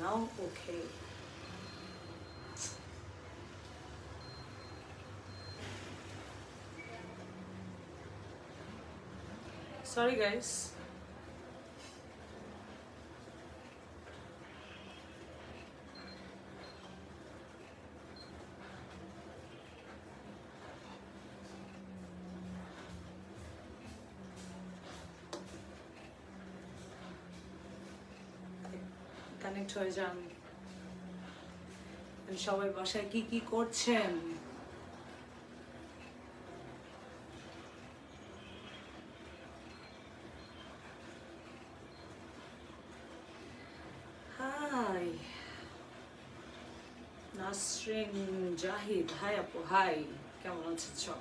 Now, okay. Sorry, guys. Connect হয়ে যান। সবাই বাসায় কি কি করছেন? হাই নাসরিন জাহিদ, হাই আপু, হাই, কেমন আছেন সব?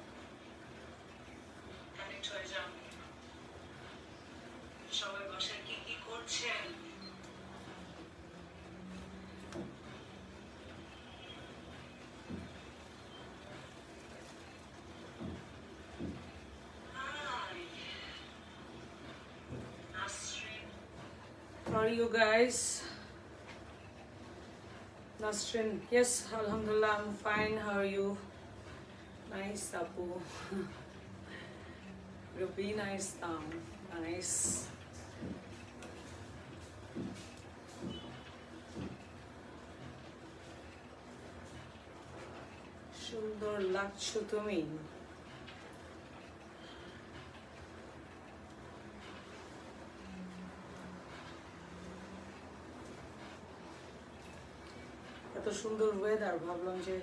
কানেক্ট হয়ে যান। সবাই বাসায় কি কি করছেন? How are you guys? Nasrin, yes, alhamdulillah, I'm fine. How are you? Nice, Apu. Ruby, nice, nice. সুন্দর লাগছো তুমি। এত সুন্দর ওয়েদার, ভাবলাম যে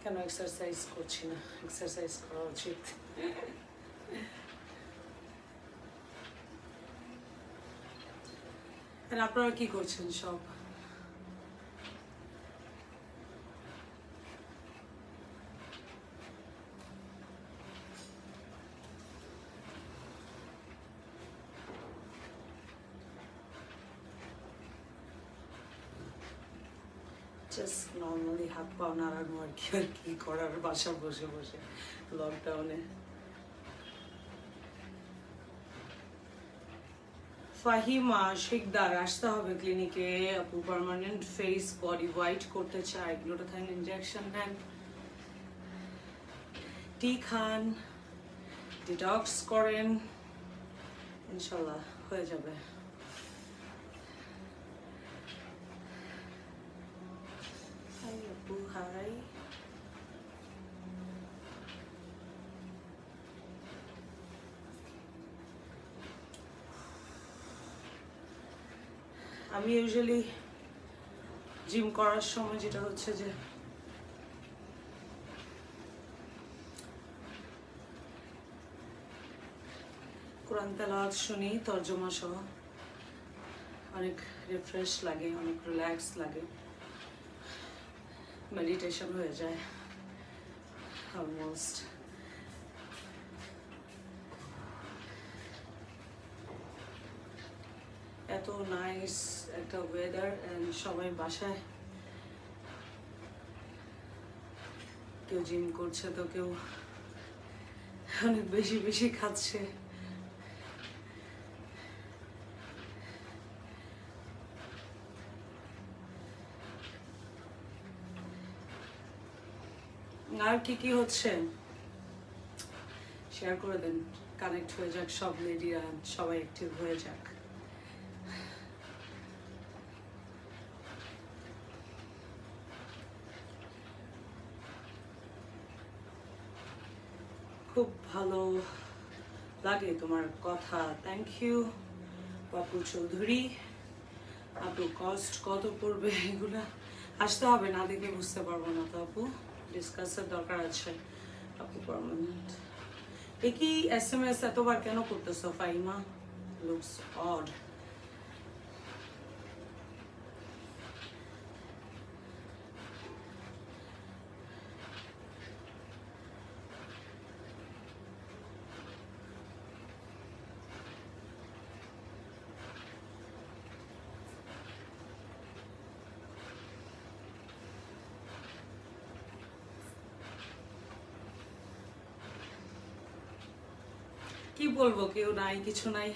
কেন এক্সারসাইজ করছি না, এক্সারসাইজ করা উচিত। আপনারা কি করছেন সব? জাস্ট নর্মালি হাত পা নাড়ানো আর কি করার, বাসা বসে বসে লকডাউনে। ফাহিমা শিকদার, আসতে হবে ক্লিনিকে আপু, পার্মানেন্ট ফেস বডি হোয়াইট করতে চায়, গ্লুটাথাইন ইনজেকশন নেন, টি খান, ডিটক্স করেন, ইনশাল্লাহ হয়ে যাবে। হাই আপু, হাই। আমি ইউজুয়ালি জিম করার সময় যেটা হচ্ছে যে কোরআন তেলাওয়াত শুনি তর্জমা সহ, অনেক রিফ্রেশ লাগে, অনেক রিল্যাক্স লাগে, মেডিটেশন হয়ে যায় অলমোস্ট। এত নাইস একটা ওয়েদার, সবাই বাসায়, কেউ জিম করছে তো কেউ অনেক বেশি বেশি খাচ্ছে। আর কি কি হচ্ছে শেয়ার করে দেন, কানেক্ট হয়ে যাক সব লেডিরা, সবাই অ্যাক্টিভ হয়ে যাক। খুব ভালো লাগে তোমার কথা, থ্যাংক ইউ বাপু চৌধুরী। আপু কস্ট কত পড়বে এগুলা? আসতে হবে, না দেখে বুঝতে পারবো না তো আপু, ডিসকাসের দরকার আছে। আপু পার্মানেন্ট একই SMS এতবার কেন করতেছো ফাইমা? Looks odd. কি বলবো, কেউ নাই, কিছু নাই,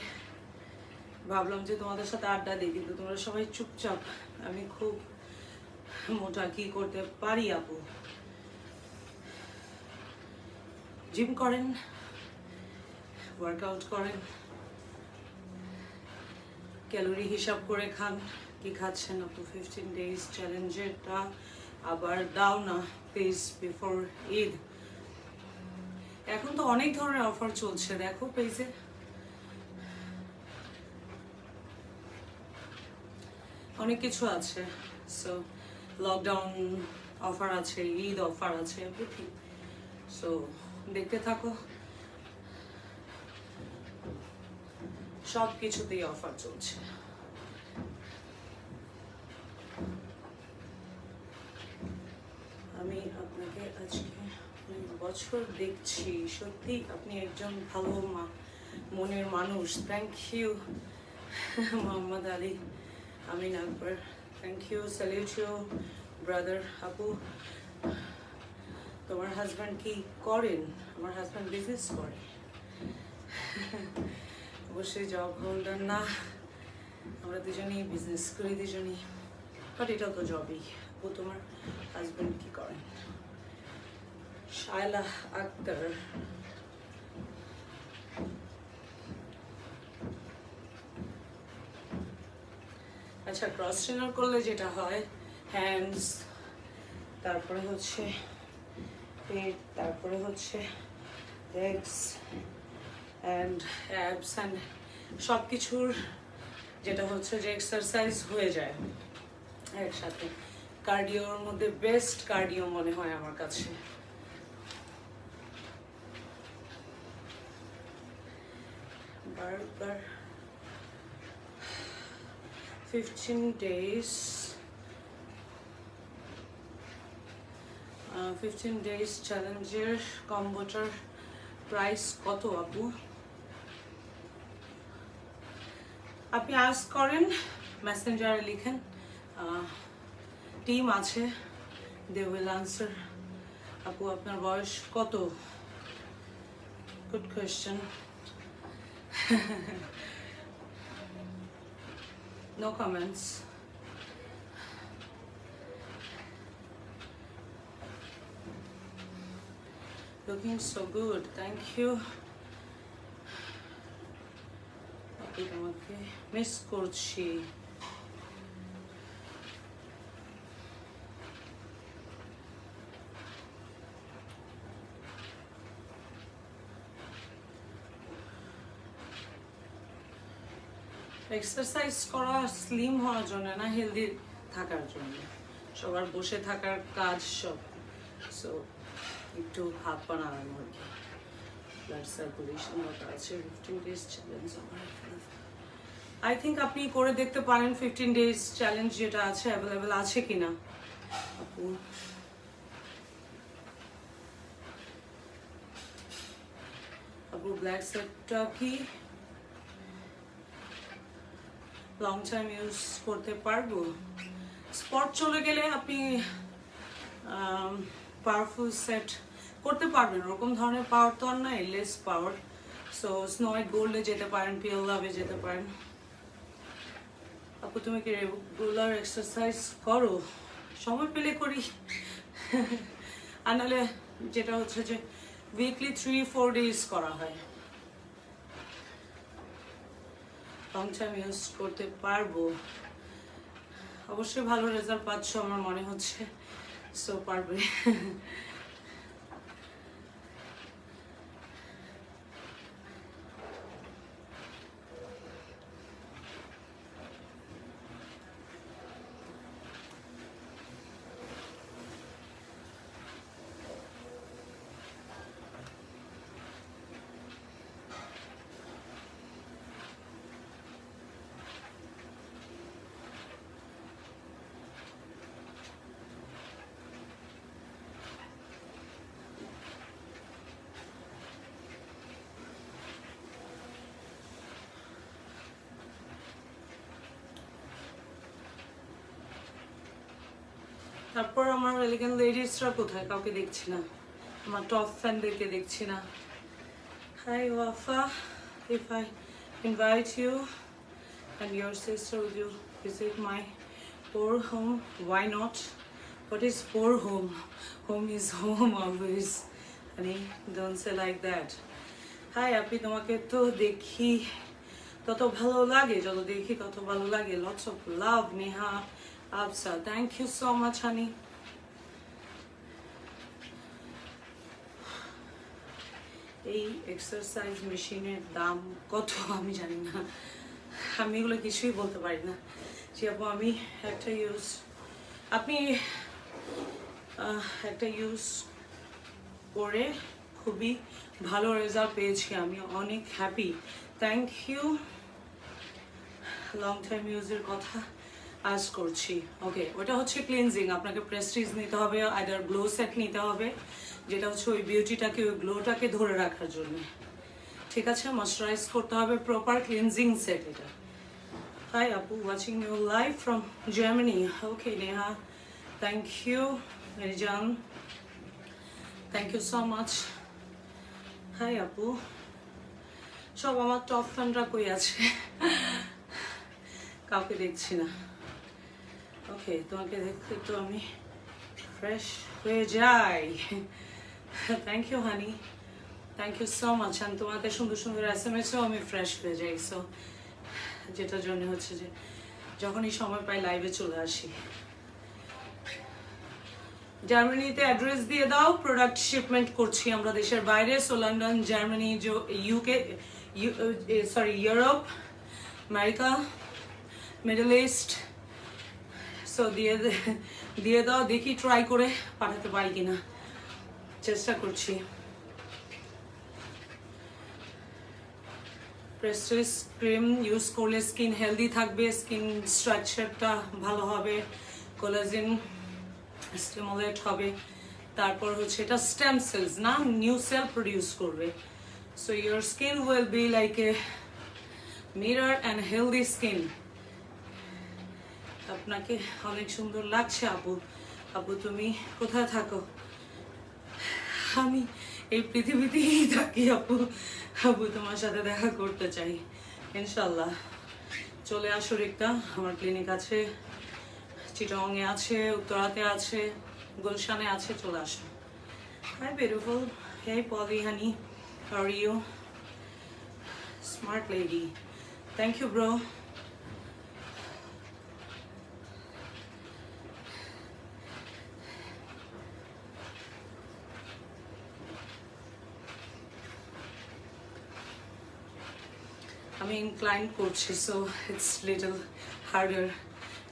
ভাবলাম যে তোমাদের সাথে আড্ডা দিই, কিন্তু তোমরা সবাই চুপচাপ। আমি খুব মোটা কি করতে পারি আপু? জিম করেন, ওয়ার্কআউট করেন, ক্যালোরি হিসাব করে খান। কি খাচ্ছেন আপু? 15 days চ্যালেঞ্জেরটা আবার দাও না প্লিজ বিফোর ঈদ। এখন তো অনেক ধরনের অফার চলছে, দেখো পেজে। অনেক কিছু আছে। সো লকডাউন অফার আছে, ঈদ অফার আছে, এভরিথিং। সো দেখতে থাকো, সব কিছুতেই অফার চলছে। আমি আপনাকে আজকে বছর দেখছি, সত্যি আপনি একজন ভালো মনের মানুষ। Thank you Mohammad Ali Amin Akbar, thank you, salute you brother. আপু তোমার হাজব্যান্ড কি করেন? আমার হাজব্যান্ড বিজনেস করে। অবশ্যই জব হোল্ডার না, আমরা দুজনেই বিজনেস করি দুজনেই, বাট এটাও তো জবই। ও তোমার হাজব্যান্ড কি করেন? শায়লা আক্তার, আচ্ছা ক্রস ট্রেনার করলে যেটা হয়, হ্যান্ডস, তারপরে হচ্ছে পেট, তারপরে হচ্ছে লেগস অ্যান্ড অ্যাবস অ্যান্ড সব কিছুর যেটা হচ্ছে যে এক্সারসাইজ হয়ে যায় একসাথে। কার্ডিওর মধ্যে বেস্ট কার্ডিও মনে হয় আমার কাছে। বারবার 15 days 15 days চ্যালেঞ্জের কম্বোটার প্রাইস কত আপু? আপনি আস্ক করেন, মেসেঞ্জারে লিখেন, টিম আছে, দে উইল আনসার। আপু আপনার বয়স কত? Good question. No comments. Looking so good, thank you. আপনি তোমাকে মিস করছি। এক্সারসাইজ করা স্লিম হওয়ার জন্য না, হেলদি থাকার জন্য। সবার বসে থাকার কাজ সব, সো একটু হাত পা নাড়ানো আর কি। ব্লাড সার্কুলেশন আছে। 15 days চ্যালেঞ্জ আমার আই থিঙ্ক আপনি করে দেখতে পারেন। 15 days চ্যালেঞ্জ যেটা আছে অ্যাভেলেবেল আছে কিনা আপু। আপু ব্ল্যাক সেটটা কি লং টাইম ইউজ করতে পারবো? স্পট চলে গেলে আপনি পাওয়ারফুল সেট করতে পারবেন। ওরকম ধরনের পাওয়ার তো আর নাই, লেস পাওয়ার। সো স্নো হোয়াইট গোল্ডে যেতে পারেন, পিওর লাভে যেতে পারেন। আপু তুমি কি রেগুলার এক্সারসাইজ করো? সময় পেলে করি, আর নাহলে যেটা হচ্ছে যে উইকলি 3-4 days করা হয়। লং টাইম ইউজ করতে পারবো, অবশ্যই ভালো রেজাল্ট পাচ্ছ আমার মনে হচ্ছে, সো পারবে। তারপর আমার এলিগেন্ট লেডিসরা কোথায়? কাউকে দেখছি না, আমার টপ ফ্যানদেরকে দেখছি না। Hi Wafa, if I invite you And your sister, would you visit my poor home? Why not? What is poor home? Home is home always. Honey, don't say like that. Hi, আপনি তোমাকে তো দেখি তত ভালো লাগে, যত দেখি তত ভালো লাগে. Lots of love, Neha, Absa. Thank you so much, honey. এই এক্সারসাইজ মেশিনের দাম কত আমি জানি না, আমি এগুলো কিছুই বলতে পারি না। যে আপু আমি একটা ইউজ করে খুবই ভালো রেজাল্ট পেয়েছি, আমি অনেক happy. Thank you. Long time ইউজের কথা আজ করছি। ওকে, ওটা হচ্ছে ক্লিনজিং। আপনাকে প্রেস্টিজ নিতে হবে, আইদার গ্লো সেট নিতে হবে, যেটা হচ্ছে ওই বিউটিটাকে, ওই গ্লোটাকে ধরে রাখার জন্য। ঠিক আছে, ময়শ্চারাইজ করতে হবে, প্রপার ক্লিনজিং সেট এটা। হাই আপু, watching you live from Germany. Okay Neha, thank you Rizan, thank you so much. Hi আপু, সব আমার টপ ফ্যানরা কই আছে? কাউকে দেখছি না। ওকে, তোমাকে দেখতে তো আমি ফ্রেশ হয়ে যাই। Thank you honey, thank you so much. আমি তোমাদের সুন্দর সুন্দর SMS-এও আমি ফ্রেশ হয়ে যাই। সো যেটার জন্য হচ্ছে যে যখনই সময় পাই লাইভে চলে আসি। জার্মানিতে অ্যাড্রেস দিয়ে দাও, প্রোডাক্ট শিপমেন্ট করছি আমরা দেশের বাইরে। So London, Germany, UK, Europe, America, middle east. So দিয়ে দাও, দেখি ট্রাই করে পাঠাতে পারি কিনা, চেষ্টা করছি। প্রেস্টিজ ক্রিম ইউজ করলে স্কিন হেলদি থাকবে, স্কিন স্ট্রাকচারটা ভালো হবে, কোলাজেন স্টিমুলেট হবে। তারপর হচ্ছে এটা স্টেম সেলস না, নিউ সেল প্রডিউস করবে। So your skin will be like a mirror and healthy skin. আপনাকে অনেক সুন্দর লাগছে আপু। আপু তুমি কোথায় থাকো? আমি এই পৃথিবীতেই থাকি আপু। আপু তোমার সাথে দেখা করতে চাই, ইনশাল্লাহ। চলে আসো রিক্তা, আমার ক্লিনিক আছে, চিটাগংয়ে আছে, উত্তরাতে আছে, গুলশানে আছে, চলে আসো। Hi beautiful, hey Poly honey, how are you? Smart lady, thank you bro. আমি ইনক্লাইন করছি, সো ইটস লিটল হার্ডার,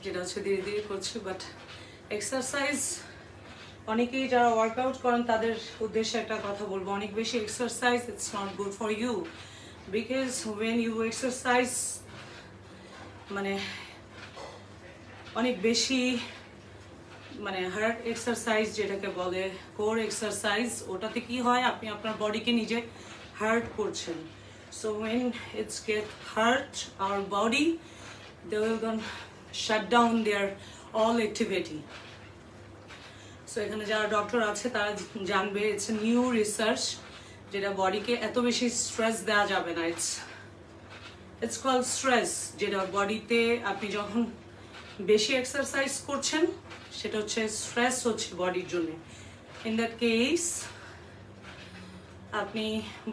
যেটা হচ্ছে ধীরে ধীরে করছি। বাট এক্সারসাইজ, অনেকেই যারা ওয়ার্কআউট করেন তাদের উদ্দেশ্যে একটা কথা বলবো, অনেক বেশি exercise it's not good for you, because when you exercise মানে অনেক বেশি মানে হার্ড এক্সারসাইজ যেটাকে বলে কোর এক্সারসাইজ, ওটাতে কি হয়, আপনি আপনার বডিকে নিজে হার্ট করছেন। So when it's get hurt, our body, they will gonna shut down their all activity. So এখানে যারা ডক্টর আছে তারা জানবে, it's a new research, যেটা বডিকে এত বেশি স্ট্রেস দেওয়া যাবে না। It's called stress, যেটা বডিতে আপনি যখন বেশি এক্সারসাইজ করছেন সেটা হচ্ছে স্ট্রেস হচ্ছে বডির জন্য। In that case আপনি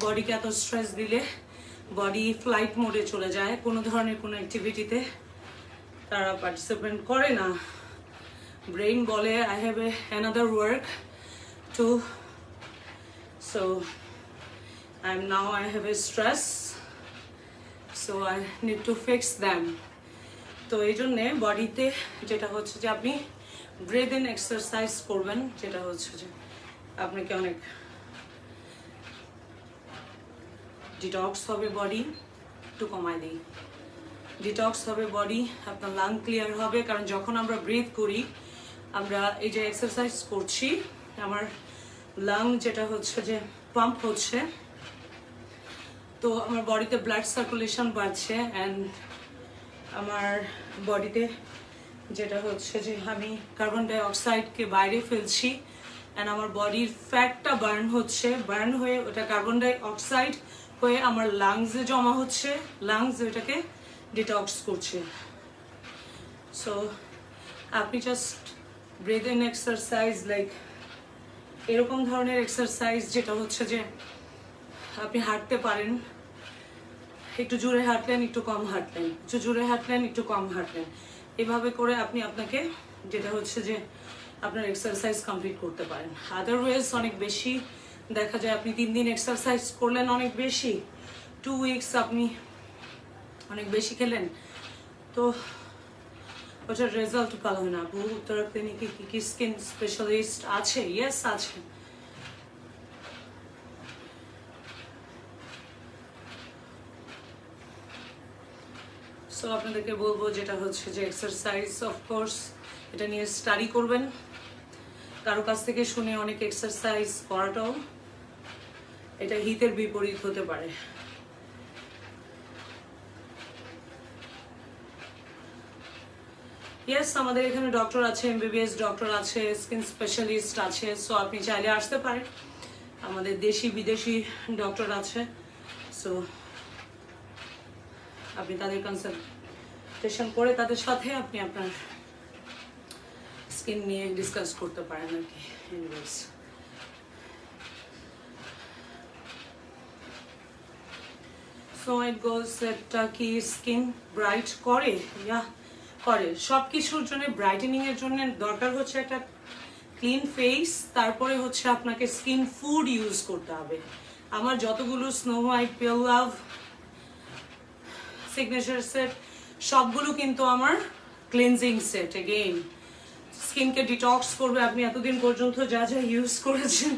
বডিকে এত স্ট্রেস দিলে বডি ফ্লাইট মোডে চলে যায়, কোনো ধরনের কোনো অ্যাক্টিভিটিতে তারা পার্টিসিপেট করে না। ব্রেইন বলে I have another work to, so I have a stress, so I need to fix them. তো এই জন্যে বডিতে যেটা হচ্ছে যে আপনি ব্রেথ ইন এক্সারসাইজ করবেন, যেটা হচ্ছে যে আপনাকে অনেক ডিটক্স হবে, বডি একটু কমায় দিই, ডিটক্স হবে বডি, আপনার লাং ক্লিয়ার হবে। কারণ যখন আমরা ব্রিথ করি, আমরা এই যে এক্সারসাইজ করছি, আমার লাং যেটা হচ্ছে যে পাম্প হচ্ছে, তো আমার বডিতে ব্লাড সার্কুলেশন বাড়ছে, অ্যান্ড আমার বডিতে যেটা হচ্ছে যে আমি কার্বন ডাই অক্সাইডকে বাইরে ফেলছি, অ্যান্ড আমার বডির ফ্যাটটা বার্ন হচ্ছে, বার্ন হয়ে ওটা কার্বন ডাই অক্সাইড হয়ে আমার লাংসে জমা হচ্ছে, লাংস ওটাকে ডিটক্স করছে। সো আপনি just breathe in exercise, like এরকম ধরনের এক্সারসাইজ যেটা হচ্ছে যে আপনি হাঁটতে পারেন, একটু জোরে হাঁটলেন, একটু কম হাঁটলেন, একটু জোরে হাঁটলেন, একটু কম হাঁটলেন, এভাবে করে আপনি আপনাকে যেটা হচ্ছে যে আপনার এক্সারসাইজ কমপ্লিট করতে পারেন। আদারওয়াইজ অনেক বেশি দেখা যায় আপনি 3 দিন এক্সারসাইজ করলেন অনেক বেশি, 2 উইকস আপনি অনেক বেশি খেলেন, তো ওটার রেজাল্ট ভালো হয় না। বহু উত্তরা ক্লিনিকে কি স্কিন স্পেশালিস্ট আছে? ইয়েস আছে। সো আপনাদেরকে বলবো যেটা হচ্ছে যে এক্সারসাইজ, অফকোর্স এটা নিয়ে স্টাডি করবেন, কারো কাছ থেকে শুনে অনেক এক্সারসাইজ করাটাও এটা হিতের বিপরীত হতে পারে। ইয়েস, আমাদের এখানে ডক্টর আছে, এমবিবিএস ডক্টর আছে, স্কিন স্পেশালিস্ট আছে। সো আপনি চাইলে আসতে পারেন, আমাদের দেশি বিদেশি ডক্টর আছে। সো আপনি তাদের কনসালটেশন করে তাদের সাথে আপনি আপনার স্কিন নিয়ে ডিসকাস করতে পারেন আর কি। এনিওয়েজ, সো ইট গোজ একটা কি স্কিন ব্রাইট করে, ইয়া করে। সব কিছুর জন্য, ব্রাইটেনিং এর জন্য দরকার হচ্ছে একটা ক্লিন ফেস, তারপরে হচ্ছে আপনাকে স্কিন ফুড ইউজ করতে হবে। আমার যতগুলো স্নো হোয়াইট, পিওর লাভ, সিগনেচার সেট সবগুলো কিন্তু আমার ক্লিনজিং সেট। এগেইন স্কিনকে ডিটক্স করবে। আপনি এতদিন পর্যন্ত যা যা ইউজ করেছেন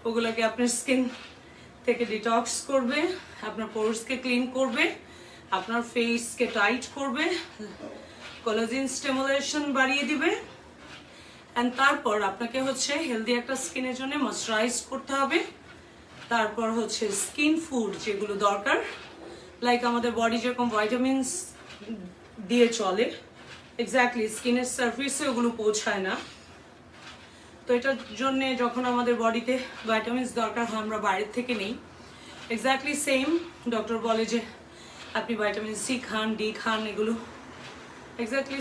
ওগুলোকে আপনার স্কিন থেকে ডিটক্স করবে, আপনার পোরসকে ক্লিন করবে, আপনার ফেসকে টাইট করবে, কোলাজেন স্টিমুলেশন বাড়িয়ে দিবে। অ্যান্ড তারপর আপনাকে হচ্ছে হেলদি একটা স্কিনের জন্য ময়শ্চারাইজ করতে হবে। তারপর হচ্ছে স্কিন ফুড যেগুলো দরকার, লাইক আমাদের বডি যেরকম ভাইটামিনস দিয়ে চলে, এক্স্যাক্টলি স্কিনের সারফেসে ওগুলো পৌঁছায় না। তো এটার জন্যে যখন আমাদের বডিতে ভাইটামিনস দরকার হয় আমরা বাইরের থেকে নেই। এক্স্যাক্টলি সেম ডক্টর বলে যে আপনি ভাইটামিন সি খান, ডি খান, এগুলো এক্স্যাক্টলি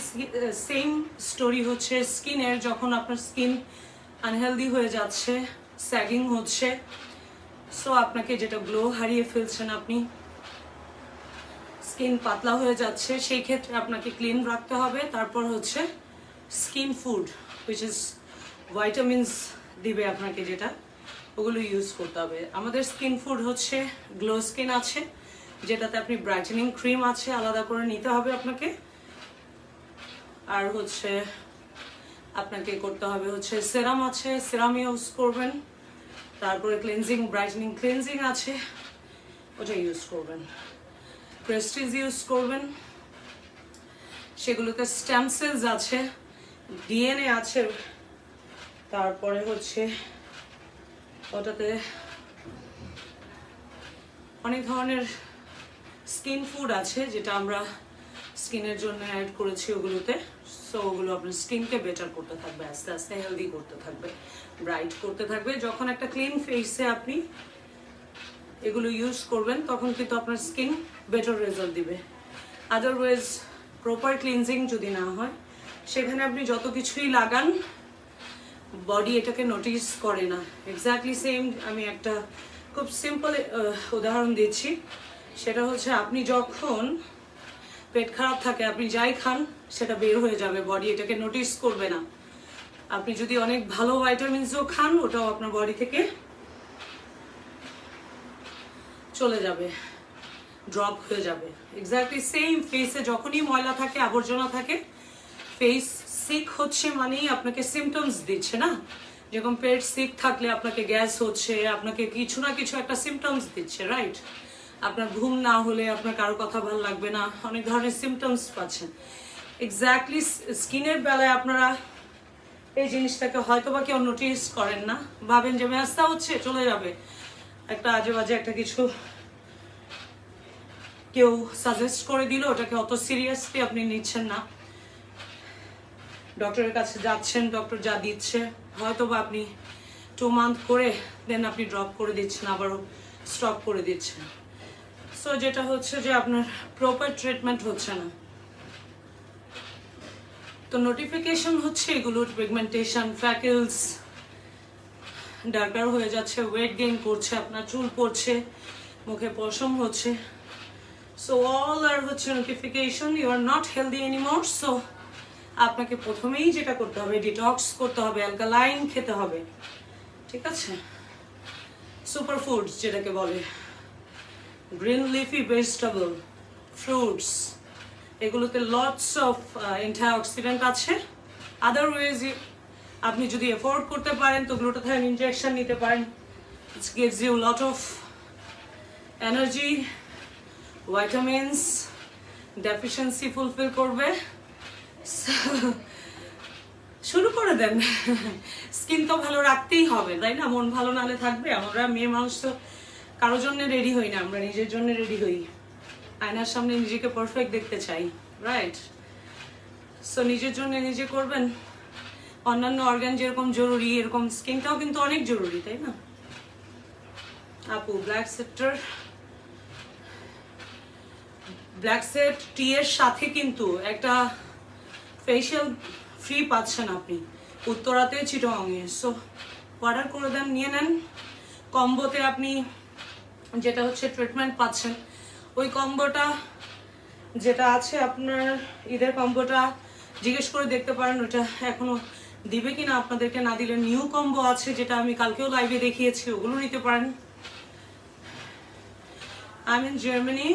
সেম স্টোরি হচ্ছে স্কিনের। যখন আপনার স্কিন আনহেলদি হয়ে যাচ্ছে, স্যাগিং হচ্ছে, সো আপনাকে যেটা গ্লো হারিয়ে ফেলছেন, আপনি স্কিন পাতলা হয়ে যাচ্ছে, সেই ক্ষেত্রে আপনাকে ক্লিন রাখতে হবে। তারপর হচ্ছে skin food which is vitamins দিবে আপনাকে, যেটা ওগুলো ইউজ করতে হবে। আমাদের স্কিন ফুড হচ্ছে গ্লো স্কিন আছে, যেটাতে আপনি ব্রাইটেনিং ক্রিম আছে, আলাদা করে নিতে হবে আপনাকে। আর হচ্ছে আপনাকে করতে হবে হচ্ছে সেরাম আছে, সেরাম ইউজ করবেন। তারপরে ক্লিনজিং, ব্রাইটেনিং ক্লিনজিং আছে, ওটা ইউজ করবেন। প্রেস্টিজ ইউজ করবেন, সেগুলোতে স্টেম সেলস আছে, ডিএনএ আছে। তারপরে হচ্ছে ওটাতে অনেক ধরনের স্কিন ফুড আছে যেটা আমরা স্কিনের জন্য অ্যাড করেছি ওগুলোতে। সো ওগুলো আপনার স্কিনকে বেটার করতে থাকবে, আস্তে আস্তে হেলদি করতে থাকবে, ব্রাইট করতে থাকবে। যখন একটা ক্লিন ফেসে আপনি এগুলো ইউজ করবেন তখন কিন্তু আপনার স্কিন বেটার রেজাল্ট দিবে। আদারওয়াইজ প্রপার ক্লিনজিং যদি না হয়, সেখানে আপনি যত কিছুই লাগান বডি এটাকে নোটিস করে না। এক্স্যাক্টলি সেম, আমি একটা খুব সিম্পল উদাহরণ দিচ্ছি। সেটা হচ্ছে আপনি যখন পেট খারাপ থাকে, আপনি যাই খান সেটা বের হয়ে যাবে, বডি এটাকে নোটিস করবে না। আপনি যদি অনেক ভালো ভাইটামিনসও খান, ওটাও আপনার বডি থেকে চলে যাবে, ড্রপ হয়ে যাবে। এক্স্যাক্টলি সেম ফেসে যখনই ময়লা থাকে, আবর্জনা থাকে, ফেস সিক হচ্ছে মানেই আপনাকে সিমটমস দিচ্ছে না। যেরকম পেট সিক থাকলে আপনাকে গ্যাস হচ্ছে, আপনাকে কিছু না কিছু একটা সিমটমস দিচ্ছে, রাইট? আপনার ঘুম না হলে আপনার কারো কথা ভালো লাগবে না, অনেক ধরনের সিমটমস পাচ্ছেন। এক্স্যাক্টলি স্কিনের বেলায় আপনারা এই জিনিসটাকে হয়তো বা কেউ নোটিস করেন না, ভাবেন যে মেয়াস্তা হচ্ছে চলে যাবে, একটা আজে বাজে একটা কিছু কেউ সাজেস্ট করে দিল, ওটাকে অত সিরিয়াসলি আপনি নিচ্ছেন না। ডক্টরের কাছে যাচ্ছেন, ডক্টর যা দিচ্ছে হয়তো বা আপনি 2 মান্থ করে দেন আপনি ড্রপ করে দিচ্ছেন, আবারও স্টপ করে দিচ্ছেন। সো যেটা হচ্ছে যে আপনার প্রপার ট্রিটমেন্ট হচ্ছে না, তো নোটিফিকেশন হচ্ছে এগুলোর পিগমেন্টেশন, ফ্যাকেলস, ডার্কার হয়ে যাচ্ছে, ওয়েট গেইন করছে, আপনার চুল পড়ছে, মুখে পশম হচ্ছে। সো অল আর হচ্ছে notification, you are not healthy anymore. So আপনাকে প্রথমেই যেটা করতে হবে, ডিটক্স করতে হবে, অ্যালকালাইন খেতে হবে, ঠিক আছে? সুপার ফুডস যেটাকে বলে, গ্রিন লিফি ভেজিটেবল, ফ্রুটস, এগুলোতে লটস অফ অ্যান্টিঅক্সিডেন্ট আছে। আদারওয়াইজ আপনি যদি এফোর্ড করতে পারেন তো গ্লুটাথাইন ইনজেকশন নিতে পারেন, it gives you lot of energy, vitamins, deficiency fulfil করবে। শুরু করে দেন। স্কিন তো ভালো রাখতেই হবে, তাই না? মন ভালো নালে থাকবে? আমরা মেয়ে মানুষ তো কারোর জন্য রেডি হই না, আমরা নিজের জন্য রেডি হই। আয়নার সামনে নিজেকে পারফেক্ট দেখতে চাই, রাইট? সো নিজের জন্য নিজে করবেন। অন্যান্য অর্গান যেরকম জরুরি, এরকম স্কিনটাও কিন্তু অনেক জরুরি, তাই না? আপু ব্ল্যাক সেক্টর, ব্ল্যাক সেট টি এর সাথে কিন্তু একটা ফেশিয়াল ফ্রি পাচ্ছেন আপনি উত্তরাতে, চিটাগাংয়ে। সো অর্ডার করে দেন, নিয়ে নেন। কম্বোতে আপনি যেটা হচ্ছে ট্রিটমেন্ট পাচ্ছেন, ওই কম্বোটা যেটা আছে আপনার ঈদের কম্বোটা জিজ্ঞেস করে দেখতে পারেন, ওটা এখনো দিবে কিনা আপনাদেরকে। না দিলে নিউ কম্বো আছে, যেটা আমি কালকেও লাইভে দেখিয়েছি, ওগুলো নিতে পারেন। I'm in Germany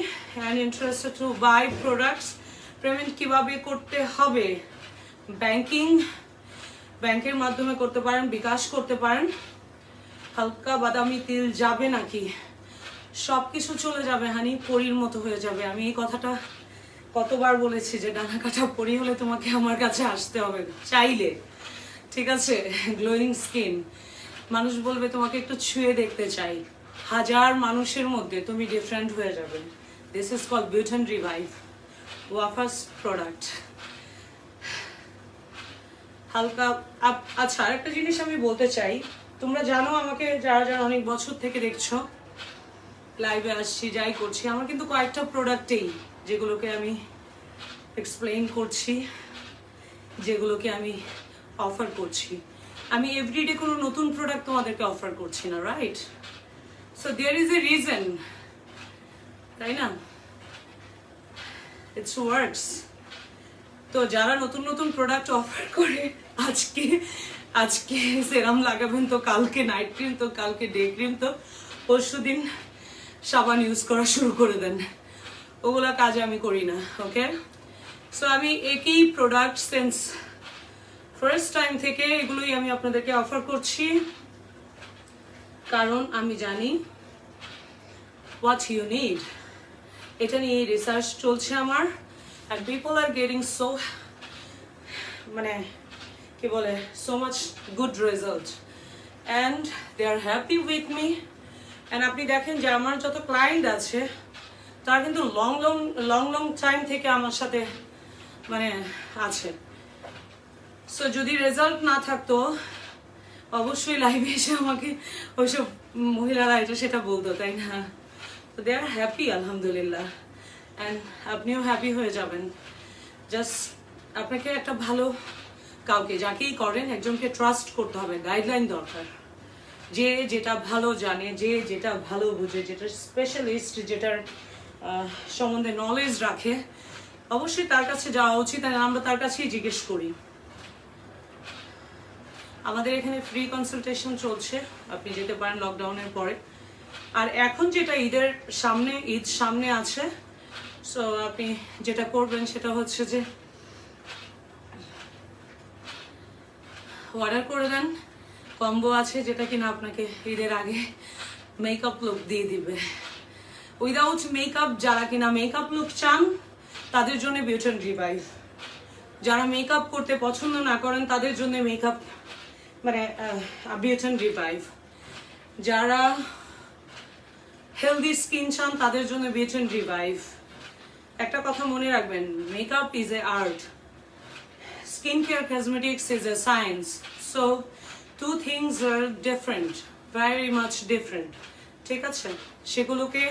and interested to buy products. Payment কিভাবে করতে হবে? ব্যাংকের মাধ্যমে করতে পারেন, বিকাশ করতে পারেন। হালকা বাদামি তিল যাবে নাকি? সব কিছু চলে যাবে হানি, পরীর মতো হয়ে যাবে। আমি এই কথাটা কতবার বলেছি যে ডানা কাটা পরী হলে তোমাকে আমার কাছে আসতে হবে চাইলে, ঠিক আছে? গ্লোয়িং স্কিন, মানুষ বলবে তোমাকে একটু ছুঁয়ে দেখতে চাই, হাজার মানুষের মধ্যে তুমি ডিফারেন্ট হয়ে যাবে। This is called beauty and revive, Wafa's product. হালকা আচ্ছা, আরেকটা জিনিস আমি বলতে চাই, তোমরা জানো আমাকে, যারা যারা অনেক বছর থেকে দেখছো, লাইভে আসছি, যাই করছি, আমার কিন্তু কয়েকটা প্রোডাক্টেই যেগুলোকে আমি এক্সপ্লেইন করছি, যেগুলোকে আমি অফার করছি, আমি এভরিডে কোনো নতুন প্রোডাক্ট তোমাদেরকে অফার করছি না, right? So there is a reason, তাই না? It's works. তো যারা নতুন নতুন প্রোডাক্ট অফার করে, আজকে সেরাম লাগাবেন তো কালকে নাইট ক্রিম, তো কালকে ডে ক্রিম, তো পরশু দিন সাবান ইউজ করা শুরু করে দেন। ওগুলা কাজ আমি করি না, ওকে? সো আমি একই প্রোডাক্ট সিন্স ফার্স্ট টাইম থেকে এগুলোই আমি আপনাদেরকে অফার করছি, কারণ আমি জানি হোয়াট ইউ নিড। এটা নিয়ে রিসার্চ চলছে আমার, and people are getting so মানে কি বলে so much good result and they are happy with me. and আপনি দেখেন যে আমার যত ক্লায়েন্ট আছে তারা কিন্তু লং টাইম থেকে আমার সাথে মানে আছে। সো যদি রেজাল্ট না থাকতো অবশ্যই লাইভে এসে আমাকে ওইসব মহিলারা এটা সেটা বলতো, তাই না? তো দে আর হ্যাপি, আলহামদুলিল্লাহ। অ্যান্ড আপনিও হ্যাপি হয়ে যাবেন। জাস্ট আপনাকে একটা ভালো কাউকে, যাকেই করেন, একজনকে ট্রাস্ট করতে হবে, গাইডলাইন দরকার। যে যেটা ভালো জানে, যে যেটা ভালো বুঝে, যেটা স্পেশালিস্ট, যেটার সম্বন্ধে নলেজ রাখে, অবশ্যই তার কাছে যাওয়া উচিত। আর আমরা তার কাছেই জিজ্ঞেস করি। আমাদের এখানে ফ্রি কনসালটেশন চলছে, আপনি যেতে পারেন লকডাউনের পরে। আর এখন যেটা ঈদ সামনে আছে, সো আপনি যেটা করবেন সেটা হচ্ছে যে অর্ডার করে দেন। কম্বো আছে যেটা কিনা আপনাকে ঈদের আগে মেকআপ লুক দিয়ে দিবে। উইদাউট মেকআপ, যারা কিনা মেকআপ লুক চান তাদের জন্য বিউটি এন্ড রিভাইভ। যারা মেকআপ করতে পছন্দ না করেন তাদের জন্য মেকআপ মানে বিউটি এন্ড রিভাইভ। যারা হেলদি স্কিন চান তাদের জন্য বিউটি এন্ড রিভাইভ। একটা কথা মনে রাখবেন, makeup is a art, skin care cosmetics is a science. So two things are different, very much different, ঠিক আছে? সেগুলোকে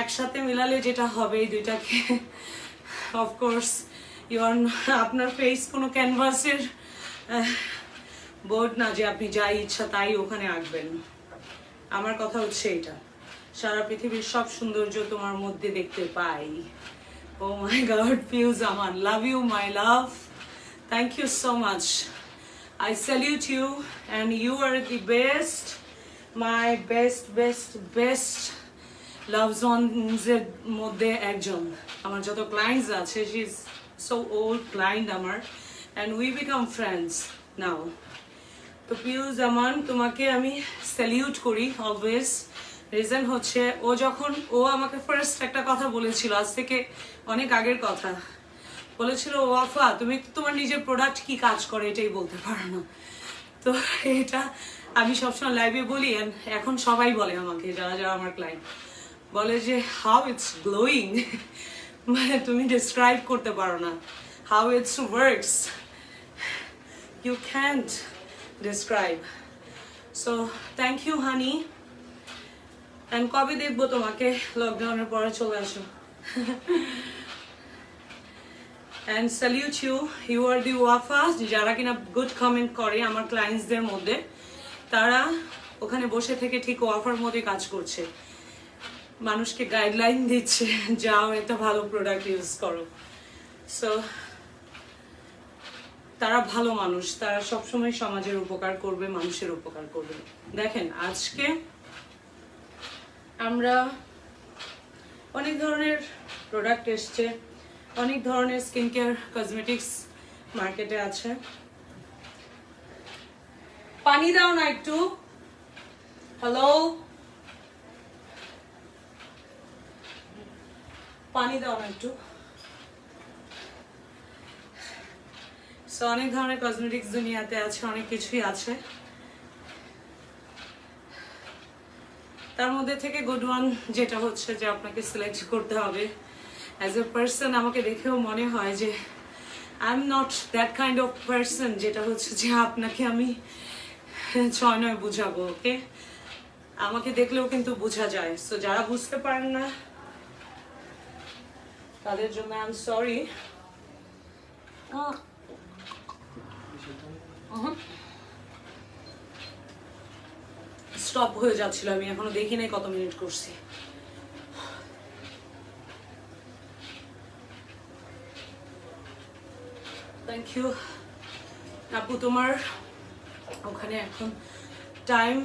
একসাথে মিলালে যেটা হবে এই দুইটাকে, অফকোর্স আপনার ফেস কোনো ক্যানভাসের বোর্ড না যে আপনি যাই ইচ্ছা তাই ওখানে আঁকবেন। আমার কথা হচ্ছে এটা, সারা পৃথিবীর সব সৌন্দর্য তোমার মধ্যে দেখতে পাই। Oh my god, Piu Zaman, love you my love, thank you so much, I salute you and you are the best, my best love zones এর মধ্যে একজন। আমার যত ক্লায়েন্টস আছে, she is so old client আমার, and we become friends now. তো পিউ জামান, তোমাকে আমি স্যালিউট করি অলওয়েজ। রিজন হচ্ছে ও আমাকে ফার্স্ট একটা কথা বলেছিল, আজ থেকে অনেক আগের কথা, বলেছিল ওয়াফা তুমি তোমার নিজের প্রোডাক্ট কি কাজ করে এটাই বলতে পারো না। তো এটা আমি সবসময় লাইভে বলি, এখন সবাই বলে আমাকে, যারা যারা আমার ক্লায়েন্ট বলে যে হাউ ইটস গ্লোয়িং, মানে তুমি ডিসক্রাইব করতে পারো না how it's works, you can't describe. So thank you honey, and কবে দেখবো তোমাকে? লকডাউনের পরে চলে আসো। And salute you, you are the Wafa, যারা কিনা গুড কমেন্ট করে আমার ক্লায়েন্টসদের মধ্যে, তারা ওখানে বসে থেকে ঠিক ওয়াফার মধ্যে কাজ করছে, মানুষকে গাইডলাইন দিচ্ছে, যাও একটা ভালো প্রোডাক্ট ইউজ করো। সো তারা ভালো মানুষ, তারা সবসময় সমাজের উপকার করবে, মানুষের উপকার করবে। দেখেন আজকে আমরা অনেক ধরনের প্রোডাক্ট এসছে, অনেক ধরনের স্কিন কেয়ার কসমেটিক্স মার্কেটে আছে। পানি দাও না একটু, হ্যালো, পানি দাও না একটু। সো অনেক ধরনের কসমেটিক্স দুনিয়াতে আছে, অনেক কিছুই আছে, তার মধ্যে থেকে গুড ওয়ান যেটা হচ্ছে যে আপনাকে সিলেক্ট করতে হবে। অ্যাজ এ পার্সন আমাকে দেখেও মনে হয় যে I am not that kind of person যেটা হচ্ছে যে আপনাকে আমি 6-9 বুঝাবো। ওকে, আমাকে দেখলেও কিন্তু বোঝা যায়। সো যারা বুঝতে পারেন না তাদের জন্য আই এম সরি। স্টপ হয়ে যাচ্ছিল, আমি এখনো দেখি নাই কত মিনিট করছি। থ্যাংক ইউ আপু, তোমার ওখানে এখন টাইম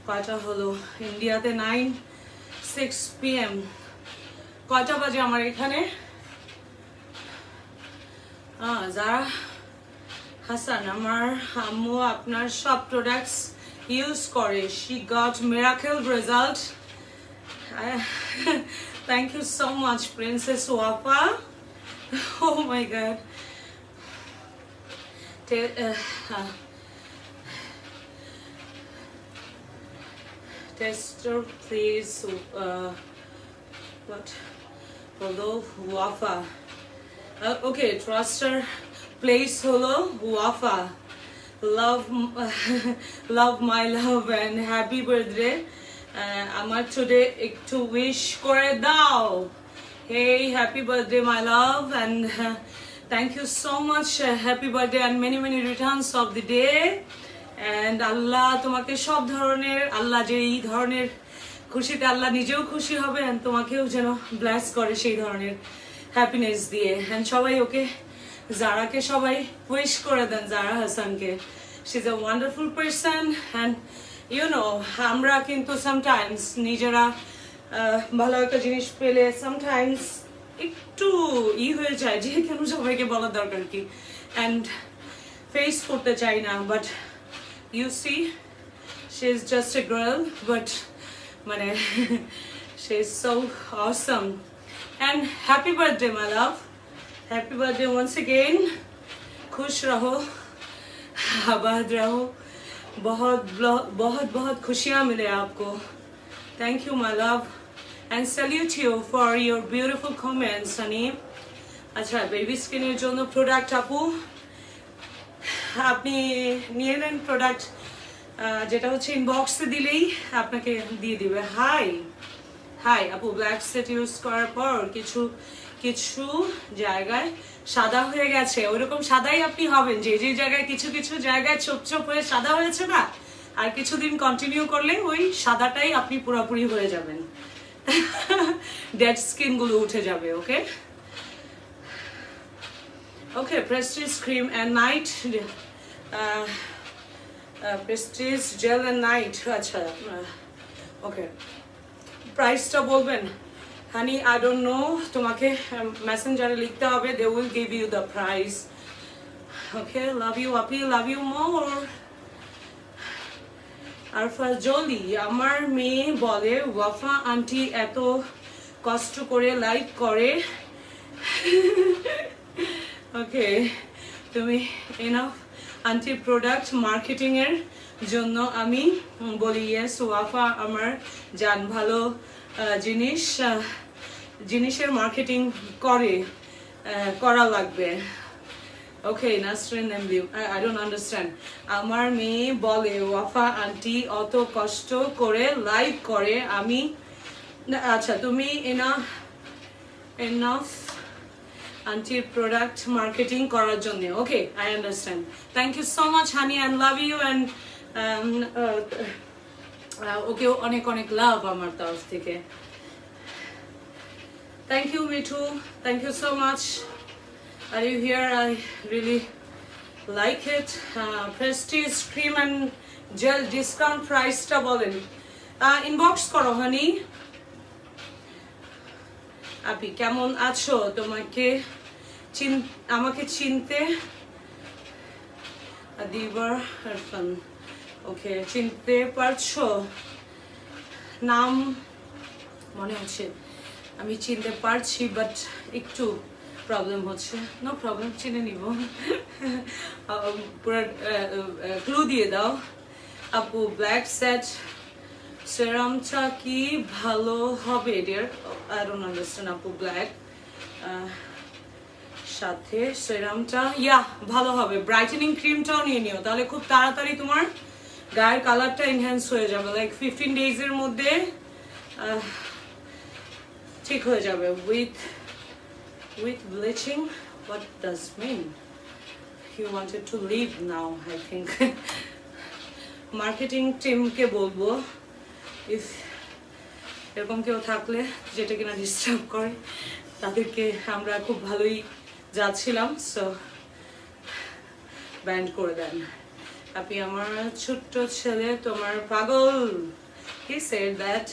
কয়টা হলো? ইন্ডিয়াতে 9:06 PM। কয়টা বাজে আমার এখানে? যারা হাসান, আমার আম্মু আপনার সব প্রোডাক্টস ইউজ করে, she got miracle result. Thank you so much princess Wafa. Oh my god. Tester please, what? Hello Wafa. Okay, Truster place hello Wafa. Love my love and happy birthday. আমার today একটু wish করে দাও। Hey, happy birthday my love, and thank you so much, happy birthday and many returns of the day, and আল্লাহ তোমাকে সব ধরনের, আল্লাহ যে এই ধরনের খুশিতে আল্লাহ নিজেও খুশি হবে and তোমাকেও যেন ব্লেস করে সেই ধরনের হ্যাপিনেস দিয়ে। and সবাই ওকে জারাকে সবাই উইশ করে দেন, জারা হাসানকে, she is a wonderful person. and you know আমরা কিন্তু সামটাইমস নিজেরা ভালো একটা জিনিস পেলে সামটাইমস একটু হয়ে যায় যে কেন সবাইকে বলার দরকার কি, অ্যান্ড ফেস করতে চাই না। But you see she is just a girl, but মানে she is so awesome. And happy birthday my love, happy birthday once again. खुश रहो, आबाद रहो, बहुत बहुत बहुत खुशियाँ मिले आपको। Thank you my love and salute you for your beautiful comments honey। আচ্ছা, বেবি স্কিনের জন্য প্রোডাক্ট আপু আপনি নিয়ে নেন প্রোডাক্ট, যেটা হচ্ছে ইনবক্সে দিলেই আপনাকে দিয়ে দিবে। হাই হাই আপু, ব্ল্যাক সেট ইউজ করার পর কিছু কিছু জায়গায় সাদা হয়ে গেছে, ওইরকম সাদাই আপনি হবেন, যে যে জায়গায় কিছু কিছু জায়গায় ছোপ ছোপ হয়ে সাদা হয়েছে না, আর কিছুদিন কন্টিনিউ করলে ওই সাদাটাই আপনি পুরোপুরি হয়ে যাবেন। ডেড স্কিন গুলো উঠে যাবে। Okay okay, prestige cream and night, prestige gel and night. আচ্ছা ওকে, প্রাইসটা বলবেন? হানি আই ডোন্ট নো, তোমাকে মেসেঞ্জারে লিখতে হবে, they will give you the price. Okay, love you আপি, love you more. Arfa Jolly, আমার মেয়ে বলে ওয়াফা আন্টি এত কষ্ট করে লাইক করে। ওকে, তুমি এনাফ আন্টি প্রোডাক্ট মার্কেটিং এর জন্য? আমি বলি ইয়েস ওয়াফা আমার জান, ভালো জিনিসের মার্কেটিং করা লাগবে। Okay, Nasrin MB, I don't understand. আমার মেয়ে বলে ওয়াফা আন্টি অত কষ্ট করে লাইভ করে, আমি আচ্ছা তুমি এনাফ আন্টির প্রোডাক্ট মার্কেটিং করার জন্য। Okay, I understand. Thank you so much honey, and love you, and okay অনেক অনেক লাভ আমার তরফ থেকে। Thank you Mithu, thank you so much. Are you here? I really like it. Prestige cream and gel discount price ta bolen. Inbox koro honey. Api kemon acho? আমাকে চিনতে দিবার ইরফান। ওকে, চিনতে পারছো? নাম মনে হচ্ছে আমি চিনতে পারছি, বাট একটু প্রবলেম হচ্ছে। নো প্রবলেম, চিনে নিব। পুরো ক্লু দিয়ে দাও আপু। ব্ল্যাক সেট সেরামটা কি ভালো হবে ডিয়ার? আই ডোন্ট আন্ডারস্ট্যান্ড আপু। ব্ল্যাক সাথে সেরামটা ইয়া ভালো হবে। ব্রাইটেনিং ক্রিমটাও নিয়ে নিও, তাহলে খুব তাড়াতাড়ি তোমার গায়ের কালারটা এনহ্যান্স হয়ে যাবে। লাইক 15 ডেজের মধ্যে ঠিক হয়ে যাবে। With bleaching, what does mean? You wanted to leave now, I think. Marketing team ke bolbo, if এরকম কেউ থাকলে যেটা কিনা ডিস্টার্ব করে, তাদেরকে আমরা খুব ভালোই যাচ্ছিলাম, সো ব্যান্ড করে দেন। আপনি আমার ছোট্ট ছেলে তোমার পাগল। He said that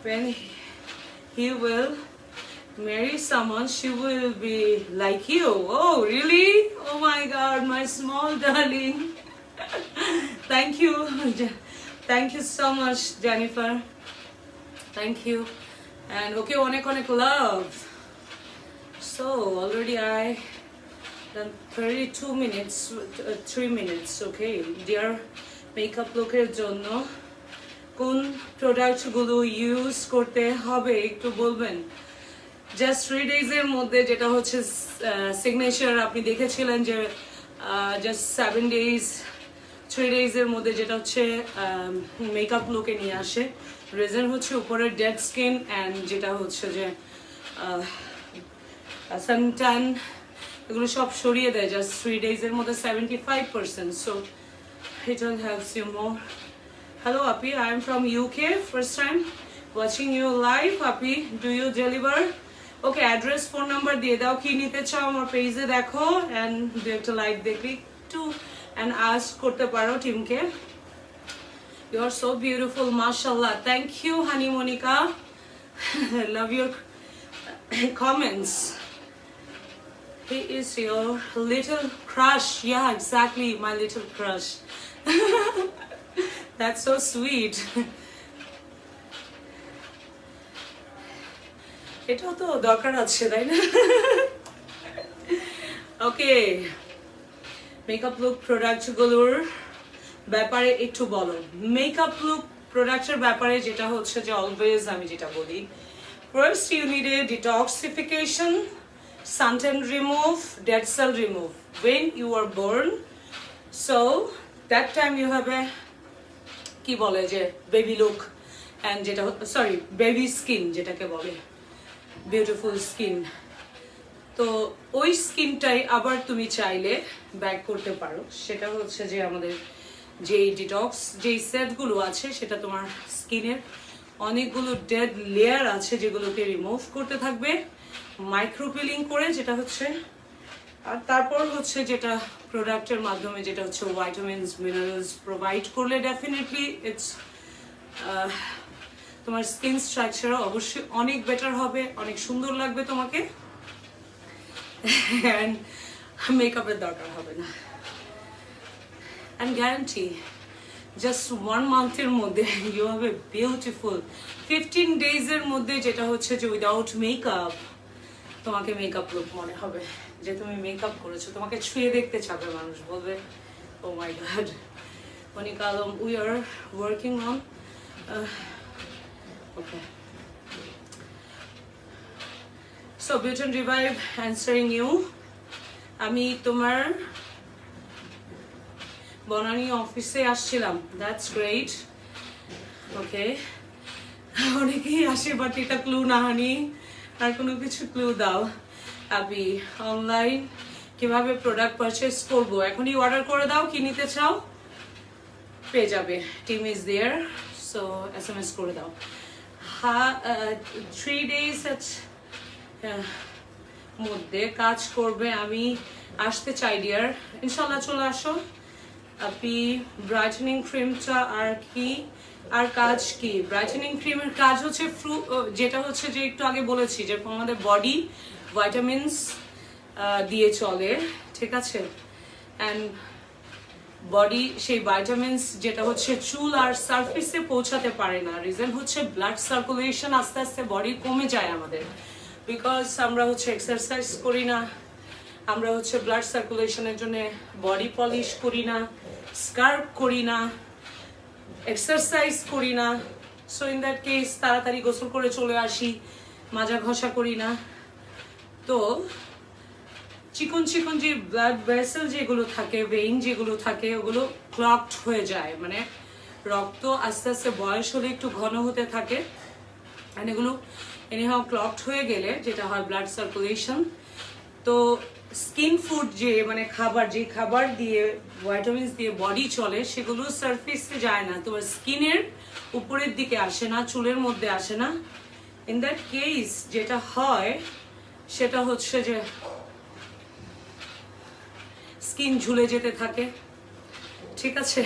when he will marry someone, she will be like you. Oh, really? Oh my God, my small darling. Thank you. Thank you so much, Jennifer. Thank you. And okay, onek love. So, already I done 32 minutes, 3 minutes, okay. Dear makeup look er jonno কোন product গুলো use করতে হবে একটু বলবেন? Just 3 ডেজের মধ্যে, যেটা হচ্ছে সিগনেচার, আপনি দেখেছিলেন যে জাস্ট 7 ডেজ 3 ডেজের মধ্যে যেটা হচ্ছে মেকআপ লুকে নিয়ে আসে। রিজন হচ্ছে উপরের ডেড স্কিন অ্যান্ড যেটা হচ্ছে যে সানট্যান, এগুলো সব সরিয়ে দেয় জাস্ট 3 ডেজের মধ্যে 75%. So it will helps you more. Hello Api, I am from UK, first time watching you live. Api, do you deliver? Okay, address, phone number দিয়ে দাও, কি নিতে চাও আমার পেজে দেখো, and do একটা লাইক দেখলি to and ask করতে পারো টিমকে। You are so beautiful, mashallah. Thank you, Honey Monica. I love your comments. He is your little crush. Yeah, exactly, my little crush. That's so sweet. এটাও তো দরকার আছে, তাই না? ওকে, মেকআপ লুক প্রোডাক্ট গুলোর ব্যাপারে একটু বলো। মেকআপ লুক প্রোডাক্টের ব্যাপারে যেটা হচ্ছে যে অলওয়েজ আমি যেটা বলি, first you need a detoxification, suntan remove, dead cell remove when you are born. So that time you have a কি বলে যে বেবি লুক, অ্যান্ড যেটা সরি বেবি স্কিন যেটাকে বলে বিউটিফুল স্কিন, তো ওই স্কিনটাই আবার তুমি চাইলে ব্যাক করতে পারো। সেটা হচ্ছে যে আমাদের যেই ডিটক্স যেই সেটগুলো আছে সেটা তোমার স্কিনের অনেকগুলো ডেড লেয়ার আছে যেগুলোকে রিমুভ করতে থাকবে মাইক্রোপিলিং করে, যেটা হচ্ছে আর তারপর হচ্ছে যেটা প্রোডাক্টের মাধ্যমে যেটা হচ্ছে ভাইটামিনস মিনারেলস প্রোভাইড করলে ডেফিনেটলি ইটস তোমার স্কিন স্ট্রাকচার অবশ্যই অনেক বেটার হবে, অনেক সুন্দর লাগবে তোমাকে, অ্যান্ড মেকআপের দরকার হবে না। অ্যান্ড গ্যারান্টি জাস্ট 1 মান্থের মধ্যে ইউ হ্যাভ এ বিউটিফুল 15 ডেজের মধ্যে যেটা হচ্ছে যে উইদাউট মেকআপ তোমাকে মেকআপ লুক মনে হবে যে তুমি মেকআপ করেছো, তোমাকে ছুঁয়ে দেখতে চাবে মানুষ, বলবে oh my god Monika Alam we are working on okay. So beauty and revive answering you, আমি তোমার বনানী অফিসে আসছিলাম, দ্যাটস গ্রেট ওকে। অনেকেই আসে বাট এটা ক্লু না হানি, আর কোনো কিছু ক্লু দাও। আমি অনলাইন কিভাবে প্রোডাক্ট পারচেস করবো, এখনই অর্ডার করে দাও, কি নিতে চাও পেয়ে যাবে, team is there, so SMS করে দাও। হ্যাঁ 3 days মধ্যে কাজ করবে, আমি আসতে চাই ডিয়ার, ইনশাল্লাহ চলে আসো। আপনি ব্রাইটেনিং ক্রিমটা আর কি আর কাজ কি? ব্রাইটেনিং ক্রিমের কাজ হচ্ছে যেটা হচ্ছে যে একটু আগে বলেছি যে আমাদের বডি ভাইটামিনস দিয়ে চলে, ঠিক আছে, অ্যান্ড বডি সেই ভাইটামিনস যেটা হচ্ছে চুল আর সারফেসে পৌঁছাতে পারে না, রিজন হচ্ছে ব্লাড সার্কুলেশন আস্তে আস্তে বডি কমে যায় আমাদের, বিকজ আমরা হচ্ছে এক্সারসাইজ করি না, আমরা হচ্ছে ব্লাড সার্কুলেশনের জন্য বডি পলিশ করি না, স্কার্ফ করি না, এক্সারসাইজ করি না, সো ইন দ্যাট কেস তাড়াতাড়ি গোসল করে চলে আসি, মাজা ঘষা করি না, তো চিকন চিকন যে ব্লাড ভেসেল যেগুলো থাকে, ভেইন যেগুলো থাকে, ওগুলো ক্লগড হয়ে যায়, মানে রক্ত আস্তে আস্তে বয়স হলে একটু ঘন হতে থাকে, আর এগুলো এনিহাও ক্লগড হয়ে গেলে যেটা হয় ব্লাড সার্কুলেশন, তো স্কিন ফুড যে মানে খাবার, যে খাবার দিয়ে ভাইটামিনস দিয়ে বডি চলে সেগুলো সারফেসে যায় না, তোমার স্কিনের উপরের দিকে আসে না, চুলের মধ্যে আসে না, ইন দ্যাট কেস যেটা হয় সেটা হচ্ছে যে স্কিন ঝুলে যেতে থাকে, ঠিক আছে,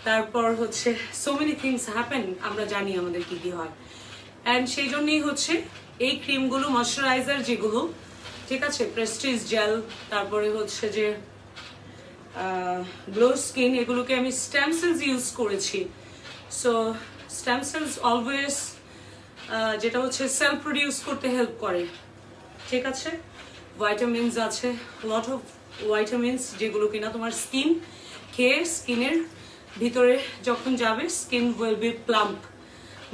তারপর হচ্ছে সো মেনি থিংস হ্যাপেন, আমরা জানি আমাদের কি কি হয়, অ্যান্ড সেই জন্যই হচ্ছে এই ক্রিমগুলো ময়শ্চারাইজার যেগুলো, ঠিক আছে, প্রেস্টিজ জেল, তারপরে হচ্ছে যে গ্লো স্কিন, এগুলোকে আমি স্টেম সেলস ইউজ করেছি, সো স্টেম সেলস অলওয়েজ যেটা হচ্ছে সেল প্রডিউস করতে হেল্প করে, ঠিক আছে, ভাইটামিনস আছে, লট অফ ভাইটামিনস যেগুলো কিনা তোমার স্কিন খেয়ে স্কিনের ভিতরে যখন যাবে স্কিন উইল বি প্লাম্প,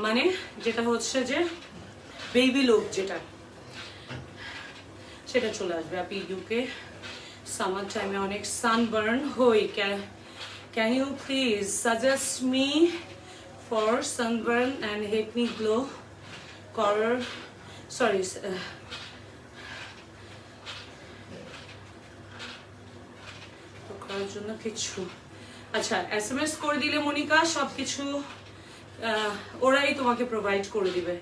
মানে যেটা হচ্ছে যে বেবি লুক যেটা সেটা চলে আসবে। আপনি ইউকে সামার টাইমে অনেক সানবার্ন হই, can you please suggest me for sunburn and help me glow করার, সরি করার জন্য কিছু, আচ্ছা SMS করে দিলে মনিকা সব কিছু ওরাই তোমাকে প্রোভাইড করে দিবে।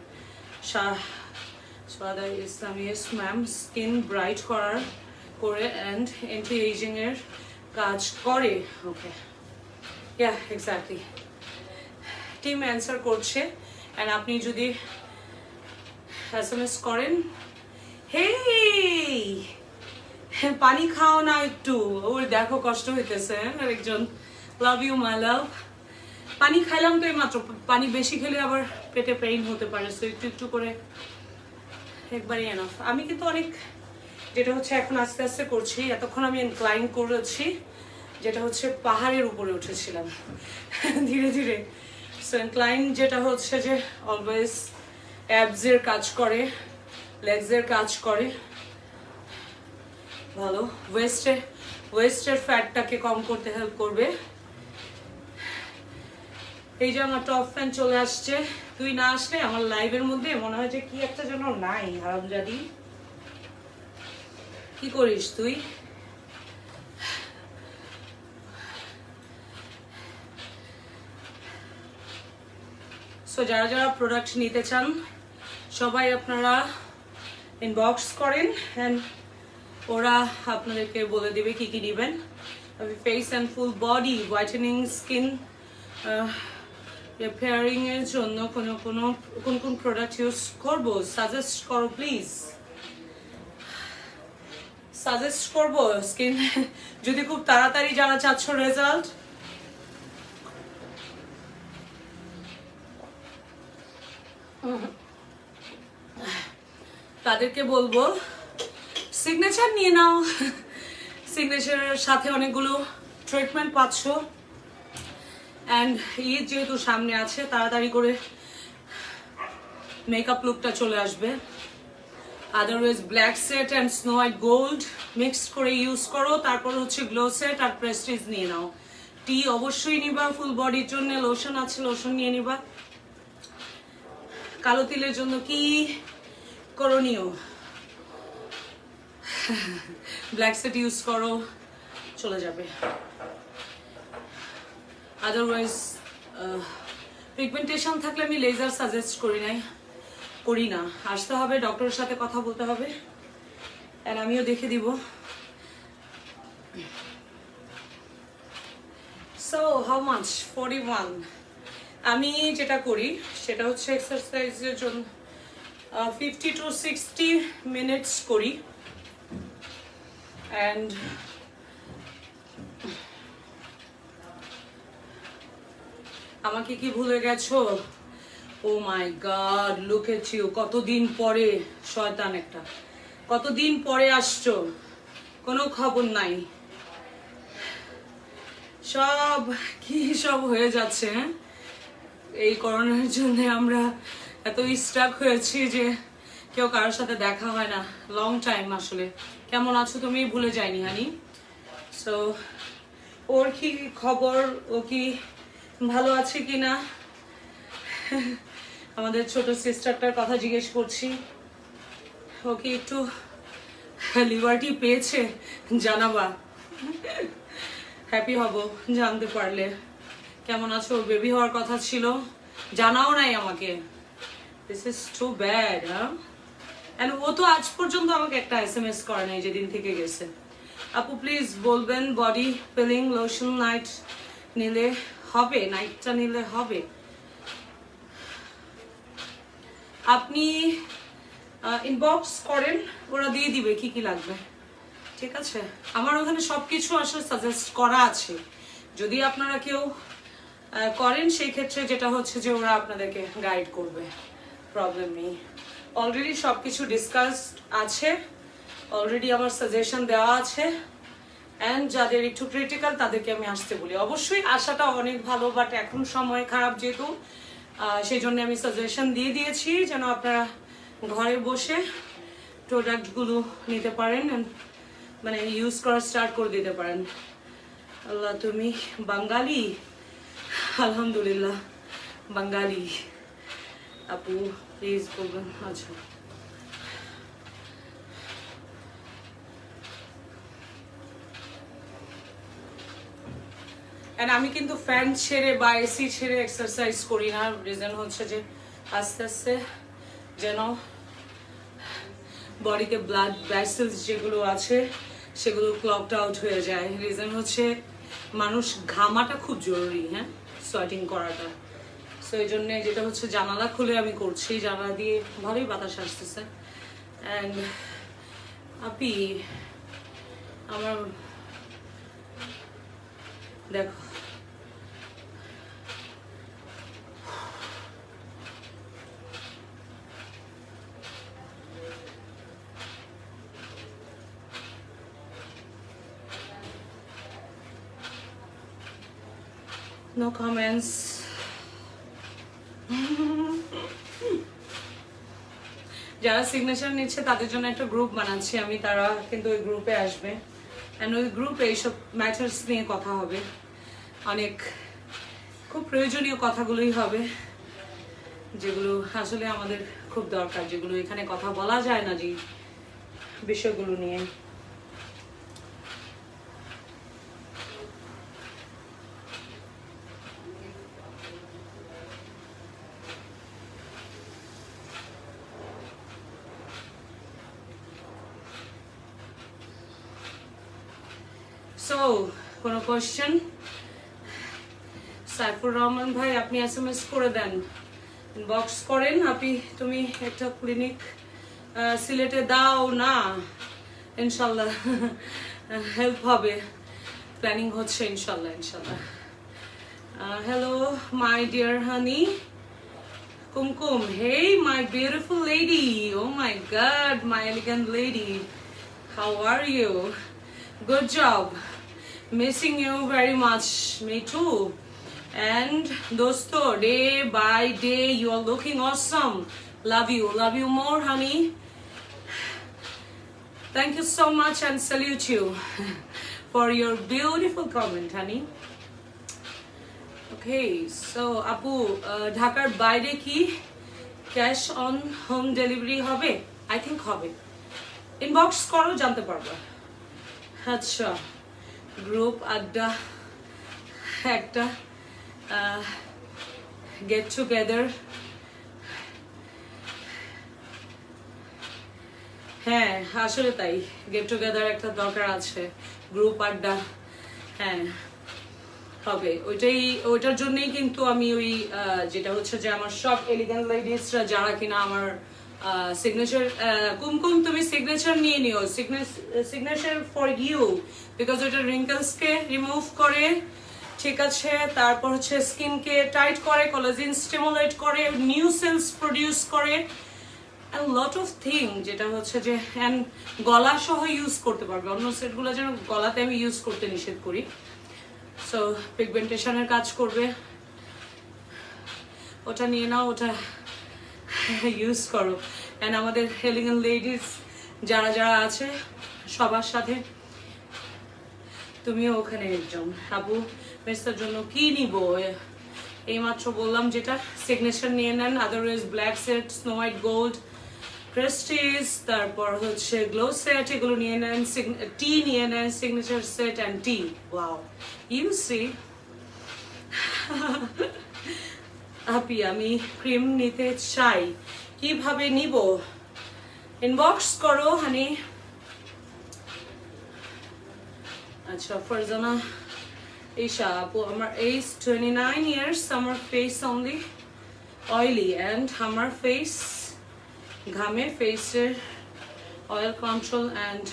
সাদা ইসলাম, ইয়েস ম্যাম, স্কিন ব্রাইট করার করে অ্যান্ড অ্যান্টি এজিং এর কাজ করে, ওকে ইয়া এক্স্যাক্টলি, টিম অ্যান্সার করছে, অ্যান্ড আপনি যদি SMS করেন, হেই পানি খাও না একটু, ওর দেখো কষ্ট হইতেছে আরেকজন, লাভ ইউ মাই লাভ, পানি খাইলাম তো এই মাত্র, পানি বেশি খেলে আবার পেটে পেইন হতে পারে, সো একটু একটু করে একবারই এনাফ। আমি কিন্তু অনেক যেটা হচ্ছে এখন আস্তে আস্তে করছি, এতক্ষণ আমি ইনক্লাইন করেছি যেটা হচ্ছে পাহাড়ের উপরে উঠেছিলাম ধীরে ধীরে, সো ইনক্লাইন যেটা হচ্ছে যে অলওয়েজ অ্যাবসের কাজ করে, লেগসের কাজ করে ভালো, ওয়েস্টের ফ্যাটটাকে কম করতে হেল্প করবে, এই যে আমার টপ ফ্যান চলে আসছে। তুই না আসলে আমার লাইভের মধ্যে মনে হয় যে কি একটা যেন নাই। হারামজাদি, কি করিস তুই? সো যারা যারা প্রোডাক্ট নিতে চান সবাই আপনারা ইনবক্স করেন, অ্যান্ড ওরা আপনাদেরকে বলে দেবে কি কি নেবেন। Face and full body whitening, skin repairing এর জন্য কোন কোন প্রোডাক্ট ইউজ করবো সাজেস্ট করো প্লিজ। সাজেস্ট করবো স্কিন যদি খুব তাড়াতাড়ি যারা চাচ্ছ রেজাল্ট, তাদেরকে বলবো সিগনেচার নিয়ে নাও। সিগনেচারের সাথে অনেকগুলো ট্রিটমেন্ট পাচ্ছ, অ্যান্ড ঈদ যেহেতু সামনে আছে তাড়াতাড়ি করে মেকআপ লুকটা চলে আসবে। Otherwise black set and snow white gold mixed করে ইউজ করো। তারপর হচ্ছে গ্লো সেট আর প্রেস্টিজ নিয়ে নাও। টি অবশ্যই নিবা, ফুল বডির জন্য লোশন আছে, লোশন নিয়ে নিবা। কালো তিলের জন্য কি করণীয়? ব্ল্যাক সেট ইউজ করো, চলে যাবে। আদারওয়াইজ পিগমেন্টেশন থাকলে আমি লেজার সাজেস্ট করি না। আসতে হবে, ডক্টরের সাথে কথা বলতে হবে, আর আমিও দেখে দিব। So how much? 41। আমি যেটা করি সেটা হচ্ছে এক্সারসাইজের জন্য 50 to 60 মিনিটস করি, অ্যান্ড আমাকে কি ভুলে গেছো? ও my god, look at U. কতদিন পরে, শয়তান একটা, কতদিন পরে আসছো, কোনো খবর নাই। সব কি সব হয়ে যাচ্ছে। এই করোনার জন্য আমরা এত স্ট্রাক হয়েছি যে কেউ কারোর সাথে দেখা হয় না লং টাইম। আসলে কেমন আছো তুমি? ভুলে যাইনি হানি। সো ওর কি খবর? ও কি ভালো আছে কি না? আমাদের ছোট সিস্টারটার কথা জিজ্ঞেস করছি। ও কি একটু লিবার্টি পেয়েছে? জানাবা, হ্যাপি হব জানতে পারলে। কেমন আছো? ওর বেবি হওয়ার কথা ছিল, জানাও নাই আমাকে। This is too bad. And ও তো আজ পর্যন্ত আমাকে একটা SMS করে নাই যেদিন থেকে গেছে। আপু প্লিজ বলবেন বডি পিলিং লোশন নাইট নিলে হবে? নাইটটা নিলে হবে? আপনি ইনবক্স করেন, ওরা দিয়ে দিবে কি কি লাগবে, ঠিক আছে? আমার ওখানে সবকিছু আসলে সাজেস্ট করা আছে। যদি আপনারা কেউ করেন সেই ক্ষেত্রে যেটা হচ্ছে যে ওরা আপনাদেরকে গাইড করবে, প্রবলেম নেই। অলরেডি সবকিছু ডিসকাসড আছে, অলরেডি আমার সাজেশন দেওয়া আছে, অ্যান্ড যাদের একটু ক্রিটিক্যাল তাদেরকে আমি আসতে বলি। অবশ্যই আসাটা অনেক ভালো, বাট এখন সময় খারাপ যেহেতু, সেই জন্য আমি সাজেশন দিয়ে দিয়েছি যেন আপনারা ঘরে বসে প্রোডাক্টগুলো নিতে পারেন, মানে ইউজ করা স্টার্ট করে দিতে পারেন। আল্লাহ, তুমি বাঙালি? আলহামদুলিল্লাহ বাঙালি। আপু প্লিজ বলবেন। আচ্ছা, আমি কিন্তু ফ্যান ছেড়ে বা এসি ছেড়ে এক্সারসাইজ করি না। রিজন হচ্ছে যে আস্তে আস্তে যেন বডিতে ব্লাড ভেসেলস যেগুলো আছে সেগুলো ক্লগড আউট হয়ে যায়। রিজন হচ্ছে মানুষ ঘামাটা খুব জরুরি, হ্যাঁ, সোয়েটিং করাটা। সো এই জন্যে যেটা হচ্ছে জানালা খুলে আমি করছি, জানালা দিয়ে ভালোই বাতাস আসতেছে। অ্যান্ড আপি আমার দেখো, no comments. যারা সিগনেচার নিচ্ছে তাদের জন্য একটা গ্রুপ বানাচ্ছি আমি, তারা কিন্তু ওই গ্রুপে আসবে, অ্যান্ড ওই গ্রুপে এইসব ম্যাটার্স নিয়ে কথা হবে। অনেক খুব প্রয়োজনীয় কথাগুলোই হবে, যেগুলো আসলে আমাদের খুব দরকার, যেগুলো এখানে কথা বলা যায় না যে বিষয়গুলো নিয়ে। সো কোনো কোয়েশ্চেন? সাইফুর রহমান ভাই আপনি SMS করে দেন, বক্স করেন। তুমি একটা ক্লিনিক সিলেটে দাও না, ইনশাল্লাহ হেল্প হবে, প্ল্যানিং হচ্ছে ইনশাল্লাহ ইনশাল্লাহ। Hello my dear honey Kumkum. Hey my beautiful lady, oh my god, my elegant lady, how are you? Good job, missing you very much. Me too. And dosto, day by day you are looking awesome. Love you more honey. Thank you so much and salute you for your beautiful comment honey. Okay, so আপু ঢাকার বাইরে কি cash on home delivery হবে? I think হবে, inbox করো জানতে পারবো। আচ্ছা, গ্রুপ আড্ডা একটা গেট টুগেদার, হ্যাঁ আসলে তাই, গেট টুগেদার একটা দরকার আছে, গ্রুপ আড্ডা, হ্যাঁ হবে। ওইটার জন্যই কিন্তু আমি ওই যেটা হচ্ছে যে আমার সব এলিগেন্ট লেডিসরা যারা কিনা আমার সিগনেচার, কুমকুম তুমি সিগনেচার নিয়ে নিও, সিগনেচার ফর ইউ, বিকজ ওইটা রিঙ্কেলসকে রিমুভ করে, ঠিক আছে, তারপর হচ্ছে স্কিনকে টাইট করে, কোলাজেন স্টিমুলেট করে, নিউ সেলস প্রডিউস করে, and lot of thing, যেটা হচ্ছে যে and গলা সহ ইউজ করতে পারবে। অন্য সেটগুলো যেন গলাতে আমি ইউজ করতে নিষেধ করি। সো পিগমেন্টেশনের কাজ করবে, ওটা নিয়ে নাও, ওটা ইউজ করো। অ্যান্ড আমাদের এলিগেন্ট লেডিস যারা যারা আছে সবার সাথে তুমিও ওখানে একজন। আপু মেসের জন্য কি নিব? এইমাত্র বললাম যেটা, সিগনেচার নিয়ে নেন, otherwise black set, snow white gold, Prestige, তারপর হচ্ছে গ্লো সেট, এগুলো নিয়ে নেন, টি নিয়ে নেন, signature set and tea. Wow, you see আপি আমি ক্রিম নিতে চাই, কিভাবে নিব? ইনবক্স করো হানি। আচ্ছা, ফারজানা Isha, আমার age 29 years, আমার face only oily and আমার face ঘামে, ফেসের অয়েল কন্ট্রোল অ্যান্ড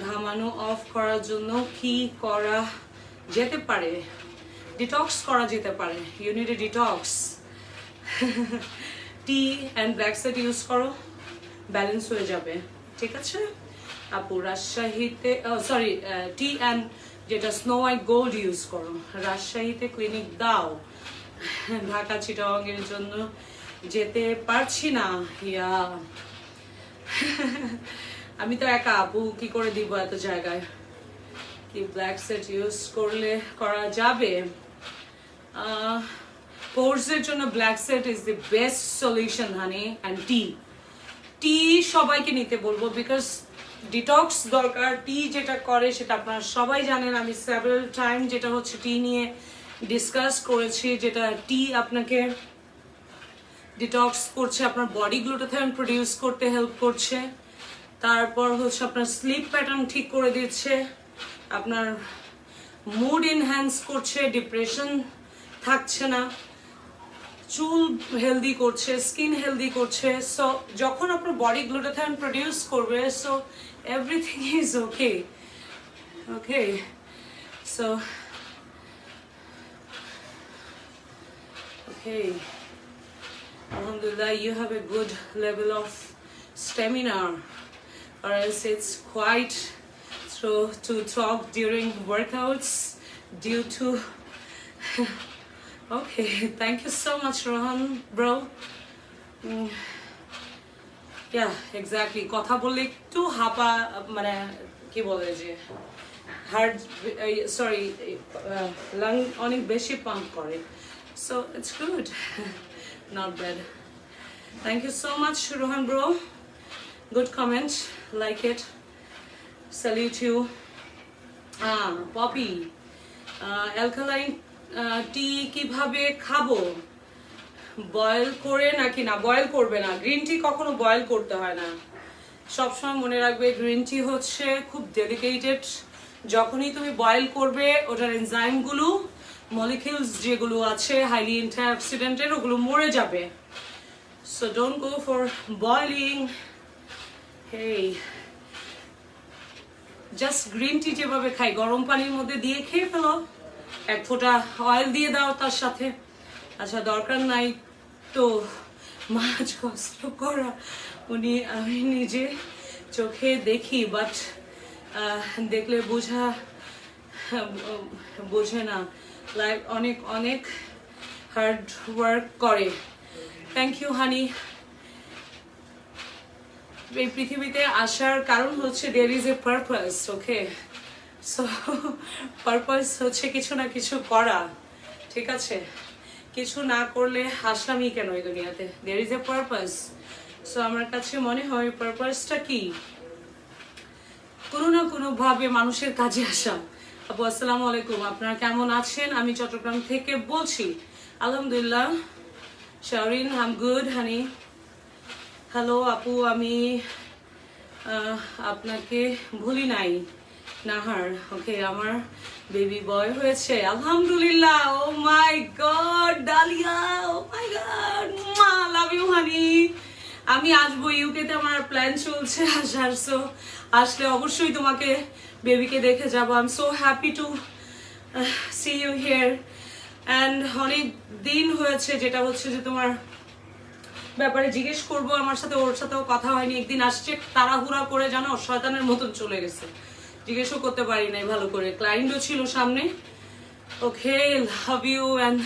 ঘামানো অফ করার জন্য কি করা যেতে পারে? ডিটক্স করা যেতে পারে, you need a detox. Tea and black set use করো, ব্যালেন্স হয়ে যাবে, ঠিক আছে আপু। রাজশাহীতে সরি, টি অ্যান্ড যেটা স্নো হোয়াইট গোল্ড ইউজ করো। রাজশাহীতে ক্লিনিক দাও, ঢাকা চিটাগাংয়ের জন্য যেতে পারছি না। ইয়া আমি তো একা আপু, কি করে দিব এত জায়গায়? কি ব্ল্যাক সেট ইউজ করলে করা যাবে? পোরসের জন্য black set is the best solution honey. And tea সবাইকে নিতে বলবো, বিকজ ডিটক্স দরকার। টি যেটা করে সেটা আপনারা সবাই জানেন, আমি সেভারাল টাইম যেটা হচ্ছে টি নিয়ে ডিসকাস করেছি, যেটা টি আপনাকে ডিটক্স করছে, আপনার বডি গ্লুটাথায়ন প্রডিউস করতে হেল্প করছে, তারপর হচ্ছে আপনার স্লিপ প্যাটার্ন ঠিক করে দিচ্ছে, আপনার মুড এনহ্যান্স করছে, ডিপ্রেশন থাকছে না, চুল হেলদি করছে, স্কিন হেলদি করছে। সো যখন আপনার বডি গ্লুটাথায়ন প্রডিউস করবে, so everything is okay. Okay, so okay, alhamdulillah, you have a good level of stamina, or else it's quite through to talk during workouts due to okay, thank you so much Rohan bro. Yeah, exactly, কথা বললে একটু হাঁপা, মানে কি বলে যে heart sorry lung অনেক বেশি pump করে, so it's good, not bad. Thank you so much Rohan bro, good comment, like it, salute you. Popy, alkaline tea কিভাবে খাবো, বয়েল করে নাকি? না, বয়েল করবে না, গ্রিন টি কখনো বয়েল করতে হয় না। সবসময় মনে রাখবে গ্রিন টি হচ্ছে খুব ডেলিকেটেড, যখনই তুমি বয়েল করবে ওটার এনজাইমগুলো, মলিকিউলস যেগুলো আছে হাইলি অ্যান্টিঅক্সিডেন্টের, ওগুলো মরে যাবে। So don't go for boiling. Hey, just green tea যেভাবে খাই, গরম পানির মধ্যে দিয়ে খেয়ে ফেলো, এক ফোঁটা অয়েল দিয়ে দাও তার সাথে। আচ্ছা, দরকার নাই তো মাছ কষ্ট করা, আমি নিজে চোখে দেখি, বাট দেখলে বোঝে না, লাইফ অনেক অনেক হার্ড ওয়ার্ক করে। Thank you honey. এই পৃথিবীতে আসার কারণ হচ্ছে there is a purpose, okay? So purpose হচ্ছে কিছু না কিছু করা, ঠিক আছে? কিছু না করলে আসলামই কেন এই দুনিয়াতে? There is a purpose. So আমার কাছে মনে হয় পারপাসটা কি, কোনো না কোনোভাবে মানুষের কাজে আসা। আপু আসসালামু আলাইকুম, আপনারা কেমন আছেন? আমি চট্টগ্রাম থেকে বলছি। আলহামদুলিল্লাহ। Shaorin, I am good honey. Hello আপু, আমি আপনাকে ভুলি নাই, নাহার। ওকে, আমার বেবি বয় হয়েছে, আলহামদুলিল্লাহ। Oh my god Dalia, oh my god, love you honey. আমি আসবো ইউকেতে, আমার প্ল্যান চলছে আসার, সো আসলে অবশ্যই তোমাকে বেবিকে দেখে যাবো। I am so happy to see you here. And অনেক দিন হয়েছে, যেটা হচ্ছে যে তোমার ব্যাপারে জিজ্ঞেস করবো, আমার সাথে ওর সাথেও কথা হয়নি। একদিন আসছে তাড়াহুড়া করে, জানো, শয়তানের মতন চলে গেছে, জিজ্ঞেসও করতে পারি নাই ভালো করে, ক্লায়েন্টও ছিল সামনে। Okay, love you and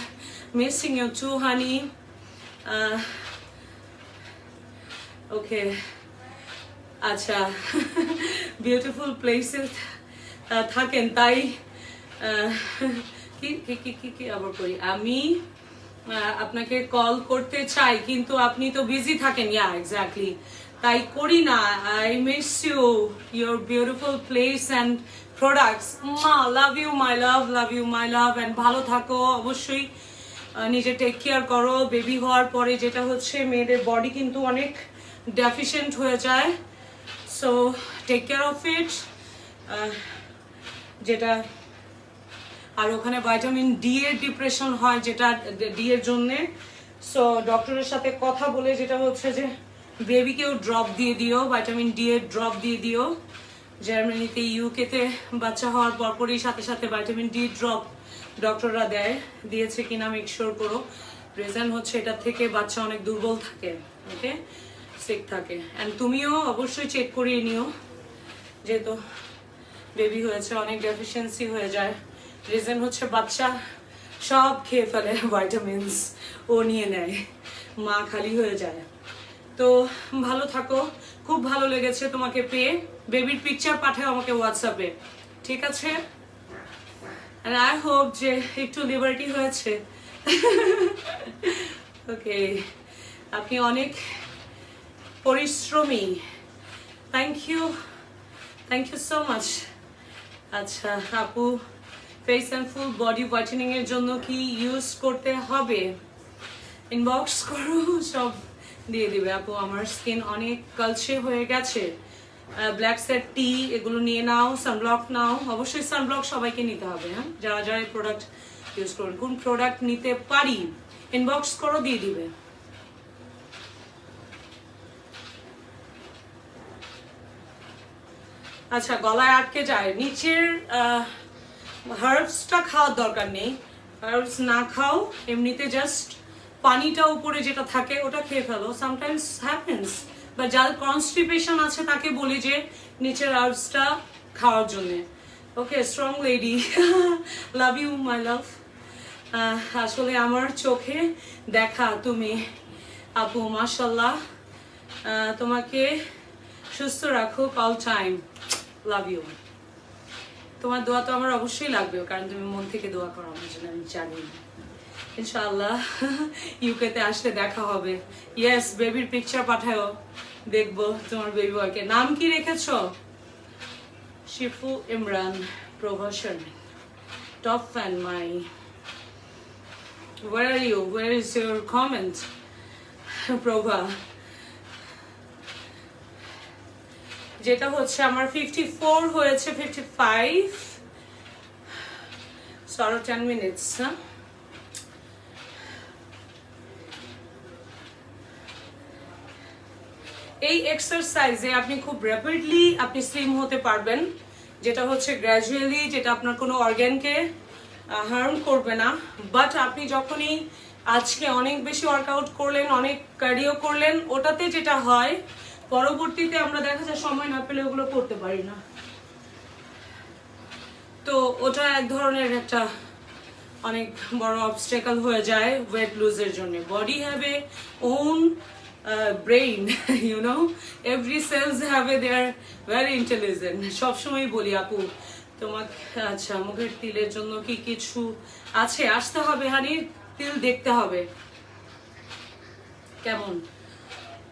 missing you too honey. Okay, আচ্ছা, বিউটিফুল প্লেসে থাকেন তাই কি কি কি কি কি আবার করি আমি আপনাকে কল করতে চাই, কিন্তু আপনি তো বিজি থাকেন। ইয়া এক্স্যাক্টলি, তাই করি না। I miss you, your beautiful place and products. Love you my love, love you my love. And ভালো থাকো অবশ্যই, নিজে টেক কেয়ার করো। বেবি হওয়ার পরে যেটা হচ্ছে, মেয়েদের বডি কিন্তু অনেক ডেফিসিয়েন্ট হয়ে যায়, so take care of it. যেটা আর ওখানে ভাইটামিন ডি এর ডিপ্রেশন হয়, যেটা ডি এর জন্যে। সো ডক্টরের সাথে কথা বলে যেটা হচ্ছে যে বেবিকেও ড্রপ দিয়ে দিও, ভাইটামিন ডি এর ড্রপ দিয়ে দিও। জার্মানিতে, ইউকেতে বাচ্চা হওয়ার পরপরই সাথে সাথে ভাইটামিন ডি ড্রপ ডক্টররা দিয়েছে কিনা মেক শিওর করো। রিজন হচ্ছে এটা থেকে বাচ্চা অনেক দুর্বল থাকে, ওকে, সিক থাকে। অ্যান্ড তুমিও অবশ্যই চেক করিয়ে নিও, যেহেতু বেবি হয়েছে অনেক ডেফিসিয়েন্সি হয়ে যায়। রিজন হচ্ছে বাচ্চা সব খেয়ে ফেলে, ভাইটামিনস ও নিয়ে নেয়, মা খালি হয়ে যায়। তো ভালো থাকো, খুব ভালো লেগেছে তোমাকে পেয়ে। বেবির পিকচার পাঠাও আমাকে হোয়াটসঅ্যাপে, ঠিক আছে? আর আই হোপ যে একটু লিবার্টি হয়েছে। ওকে, আপনি অনেক পরিশ্রমী। Thank you so much. আচ্ছা আপু, face and full body whitening এর জন্য কি ইউজ করতে হবে? ইনবক্স করো, সব দিয়ে দিবে আপু। আমার স্কিন অনেক কালচে হয়ে গেছে। ব্ল্যাক সেট টি এগুলো নিয়ে নাও, সানব্লক নাও, অবশ্যই সানব্লক সবাইকে নিতে হবে। হ্যাঁ, যারা যারা এই প্রোডাক্ট ইউজ করবেন, কোন প্রোডাক্ট নিতে পারি ইনবক্স করো, দিয়ে দিবে। আচ্ছা, গলায় আটকে যায়, নিচের হার্বসটা খাওয়ার দরকার নেই। হার্বস না খাও, এমনিতে জাস্ট পানিটা উপরে যেটা থাকে ওটা খেয়ে ফেলো। সামটাইমস হ্যাপেন্স, বা যাদের কনস্টিপেশন আছে তাকে বলি যে নিচের হার্বসটা খাওয়ার জন্যে। Okay, strong lady, love you my love. আসলে আমার চোখে দেখা তুমি আপু, মাশাল্লাহ। তোমাকে সুস্থ রাখুক অল টাইম, লাভ ইউ। তোমার দোয়া তো আমার অবশ্যই লাগবে, কারণ তুমি মন থেকে দোয়া করো আমার জন্য, আমি জানি। ইনশাআল্লাহ ইউকেতে আসলে দেখা হবে। ইয়েস, বেবির পিকচার পাঠাও, দেখবো তোমার বেবি বয়কে। নাম কি রেখেছো? Shifu Imran Prabhashan, top fan my. Where are you? Where is your comment? Prova, যেটা হচ্ছে আমার 54 হয়েছে, 55 সরো 10 মিনিটস। হ্যাঁ, এই এক্সারসাইজে আপনি খুব র্যাপিডলি আপনি স্লিম হতে পারবেন, যেটা হচ্ছে গ্র্যাজুয়ালি, যেটা আপনার কোনো অর্গ্যানকে হার্ম করবে না। বাট আপনি যখনই আজকে অনেক বেশি ওয়ার্কআউট করলেন, অনেক কার্ডিও করলেন, ওটাতে যেটা হয় পরবর্তীতে আমরা দেখা যায় সময় না পেলে ওগুলো করতে পারি না। তো ওটা এক ধরনের একটা অনেক বড় অবস্টেকল হয়ে যায় ওয়েট লুজের জন্য। Body have a own brain, you know, every cells have a, they are very intelligent. সবসময় বলি আপু তোমাকে, আচ্ছা মুখের তিলের জন্য কি কিছু আছে? আসতে হবে হানি, তিল দেখতে হবে কেমন।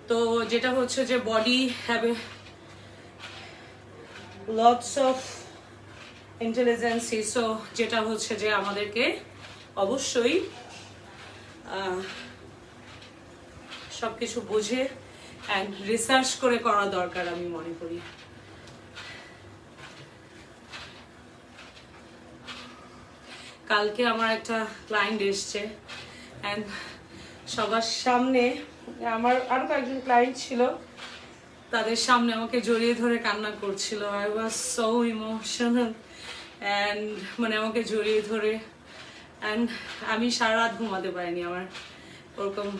তো যেটা হচ্ছে যে body have A lots of ইন্টেলিজেন্সি, so যেটা হচ্ছে যে আমাদেরকে অবশ্যই সবকিছু বুঝে অ্যান্ড রিসার্চ করে করা দরকার আমি মনে করি। কালকে আমার একটা ক্লায়েন্ট এসছে অ্যান্ড সবার সামনে, আমার আরো কয়েকজন ক্লায়েন্ট ছিল, তাদের সামনে আমাকে জড়িয়ে ধরে কান্না করছিল। I was so emotional and মানে আমাকে জড়িয়ে ধরে, অ্যান্ড আমি সারা রাত ঘুমাতে পারিনি। আমার ওরকম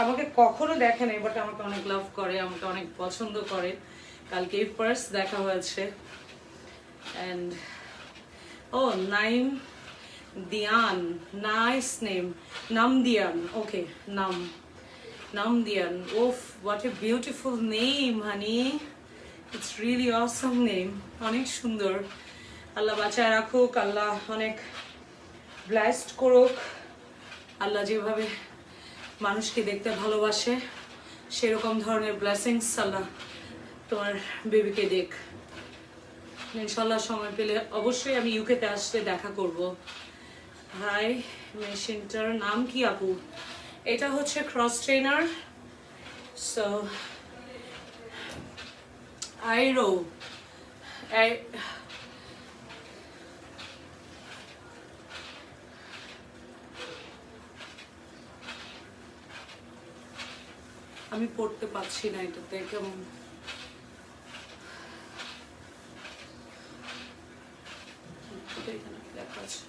আমাকে কখনো দেখে নাই, বাট আমাকে অনেক লাভ করে, আমাকে অনেক পছন্দ করে। কালকে ফার্স্ট দেখা হয়েছে। অ্যান্ড ও Naim Diyan, nice name, Namdiyan, okay, Namdiyan. ওফ, what a beautiful name honey, it's really awesome name, অনেক সুন্দর। আল্লাহ বাঁচায় রাখুক, আল্লাহ অনেক ব্লেসড করুক। আল্লাহ যেভাবে মানুষকে দেখতে ভালোবাসে সেরকম ধরনের ব্লেসিংস আল্লাহ তোমার বেবিকে দেখ। ইনশাল্লাহ সময় পেলে অবশ্যই আমি ইউকেতে আসলে দেখা করব। হাই, মেশিনটার নাম কি আপু? এটা হচ্ছে ক্রস ট্রেনার, সো আইরো, আমি পড়তে পারছি না এটাতে কেমন। লেখা আছে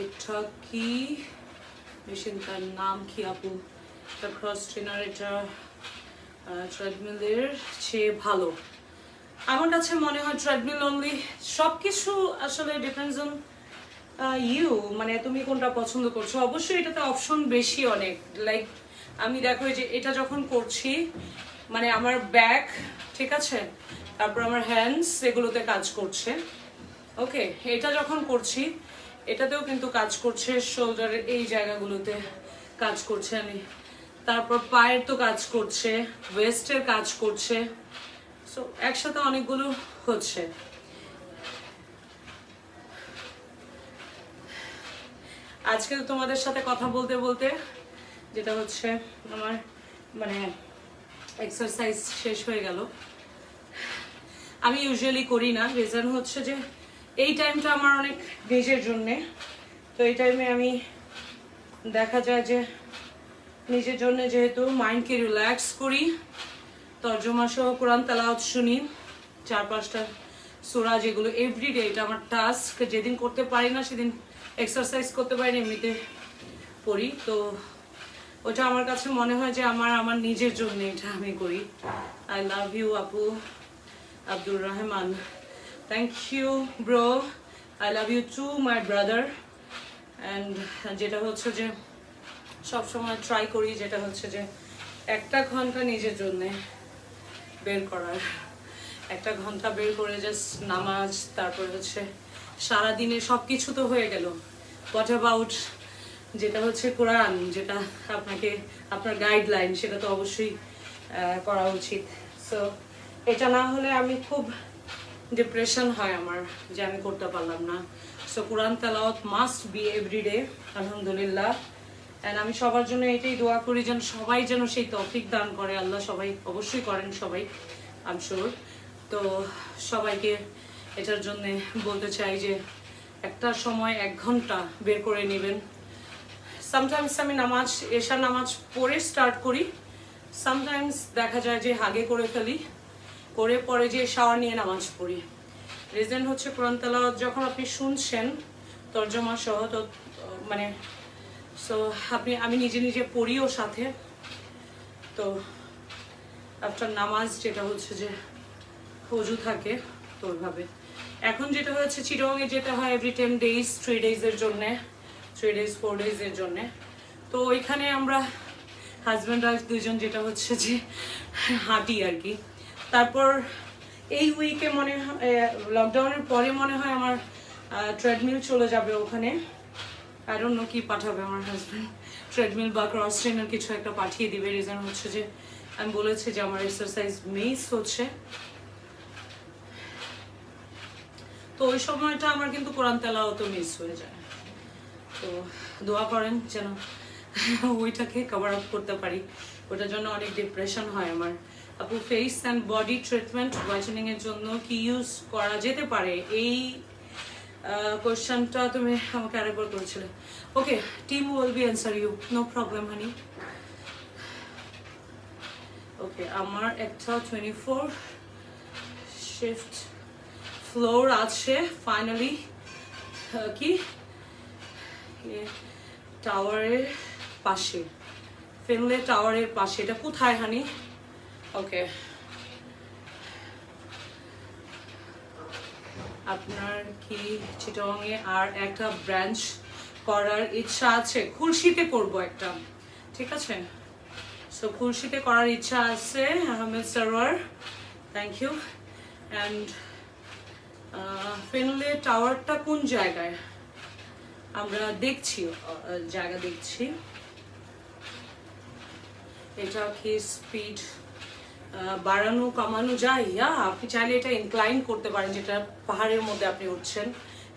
এটা কি মেশিনটার নাম কি আপু? এটা ক্রস ট্রেনার, এটা ট্রেডমিলের চেয়ে ভালো আমার কাছে মনে হয়। ট্রেডমিল অনলি, সবকিছু আসলে ডিপেন্ডস অন ইউ, মানে তুমি কোনটা পছন্দ করছো। অবশ্যই এটাতে অপশন বেশি অনেক, লাইক আমি দেখো যে এটা যখন করছি, মানে আমার ব্যাক, ঠিক আছে, তারপর আমার হ্যান্ডস, এগুলোতে কাজ করছে। ওকে, এটা যখন করছি এটাতেও কিন্তু কাজ করছে, শোল্ডারের এই জায়গাগুলোতে কাজ করছে আমি, তারপর পায়ের তো কাজ করছে, ওয়েস্টের কাজ করছে, সো একসাথে অনেকগুলো হচ্ছে। আজকে তোমাদের সাথে কথা বলতে বলতে যেটা হচ্ছে আমার মানে এক্সারসাইজ শেষ হয়ে গেল। আমি ইউজুয়ালি করি না, রিজন হচ্ছে যে এই টাইমটা আমার অনেক নিজের জন্যে, তো এই টাইমে আমি দেখা যায় যে নিজের জন্য যেহেতু মাইন্ডকে রিল্যাক্স করি, তর্জমা সহ কোরআন তেলাওয়াত শুনি, 4-5টা সূরা, যেগুলো এভরিডে, এটা আমার টাস্ক। যেদিন করতে পারি না সেদিন এক্সারসাইজ করতে পারি না, এমনিতে পড়ি। তো ওটা আমার কাছে মনে হয় যে আমার নিজের জন্য এটা আমি করি। আই লাভ ইউ আপু Abdur Rahman, thank you bro, I love you too my brother. And যেটা হচ্ছে যে সবসময় ট্রাই করি, যেটা হচ্ছে যে 1 ঘন্টা নিজের জন্যে বের করার, 1 ঘন্টা বের করে জাস্ট নামাজ, তারপরে হচ্ছে সারাদিনে সব কিছু তো হয়ে গেল, হোয়াট অ্যাবাউট যেটা হচ্ছে কোরআন, যেটা আপনাকে আপনার গাইডলাইন, সেটা তো অবশ্যই করা উচিত। সো এটা না হলে আমি খুব ডিপ্রেশন হয় আমার, যে আমি করতে পারলাম না। সো কোরআন তেলাওয়াত মাস্ট বি এভরিডে, আলহামদুলিল্লাহ। অ্যান্ড আমি সবার জন্য এটাই দোয়া করি যেন সবাই যেন সেই তৌফিক দান করে আল্লাহ, সবাই অবশ্যই করেন সবাই, আই এম শিওর। তো সবাইকে এটার জন্য বলতে চাই যে একটা সময় 1 ঘন্টা বের করে নেবেন। সামটাইমস আমি নামাজ, এশার নামাজ পড়ে স্টার্ট করি, সামটাইমস দেখা যায় যে আগে করে ফেলি, করে পরে যে শাওয়ার নিয়ে নামাজ পড়ি। রিজন হচ্ছে কোরআন তেলাওয়াত যখন আপনি শুনছেন তর্জমা সহ, তো মানে সো আমি নিজে নিজে পড়িও সাথে। তো আফটার নামাজ যেটা হচ্ছে যে অজু থাকে, তো ওইভাবে। এখন যেটা হচ্ছে চিটাগংয়ে যেতে হয় এভরি 10 days 3 days-এর জন্যে, 3 days 4 days-এর জন্যে। তো ওইখানে আমরা হাজব্যান্ড ওয়াইফ দুজন যেটা হচ্ছে যে হাঁটি আর কি। তারপর এই উইকে মনে হয়, লকডাউনের পরে মনে হয় আমার ট্রেডমিল চলে যাবে ওখানে। আই ডোন্ট নো কি পাঠাবে আমার হাজব্যান্ড, ট্রেডমিল বা ক্রস ট্রেনার কিছু একটা পাঠিয়ে দিবে। রিজন হচ্ছে যে আমি বলেছি যে আমার এক্সারসাইজ মিস হচ্ছে, তো ওই সময়টা আমার কিন্তু কোরআন তেলাওয়াতও মিস হয়ে যায়। তো দোয়া করেন যেন ওইটাকে কভার আপ করতে পারি, ওটার জন্য অনেক ডিপ্রেশন হয় আমার। আপু face and body treatment whitening এর জন্য কি ইউজ করা যেতে পারে? এই কোশ্চেনটা তুমি আমাকে আরেকবার করেছিলে। Okay, team will be answer you, no problem honey. Okay, আমার একটা 24 শিফট ফ্লোর আছে ফাইনালি, কি টাওয়ারের পাশে, ফিনলে টাওয়ারের পাশে। এটা কোথায় হানি? ওকে, আপনার কি চিটাগংয়ে আর একটা ব্রাঞ্চ করার ইচ্ছা আছে? খুলশিতে করব একটা, ঠিক আছে? সো খুলশিতে করার ইচ্ছা আছে, Ahmed Sarwar, thank you. And Finlay টাওয়ারটা কোন জায়গায়? আমরা দেখছি, জায়গা দেখছি। এটা কি স্পিড বাড়ানো কমানো যায়? আপনি চাইলে এটা ইনক্লাইন করতে পারেন, যেটা পাহাড়ের মধ্যে আপনি উঠছেন,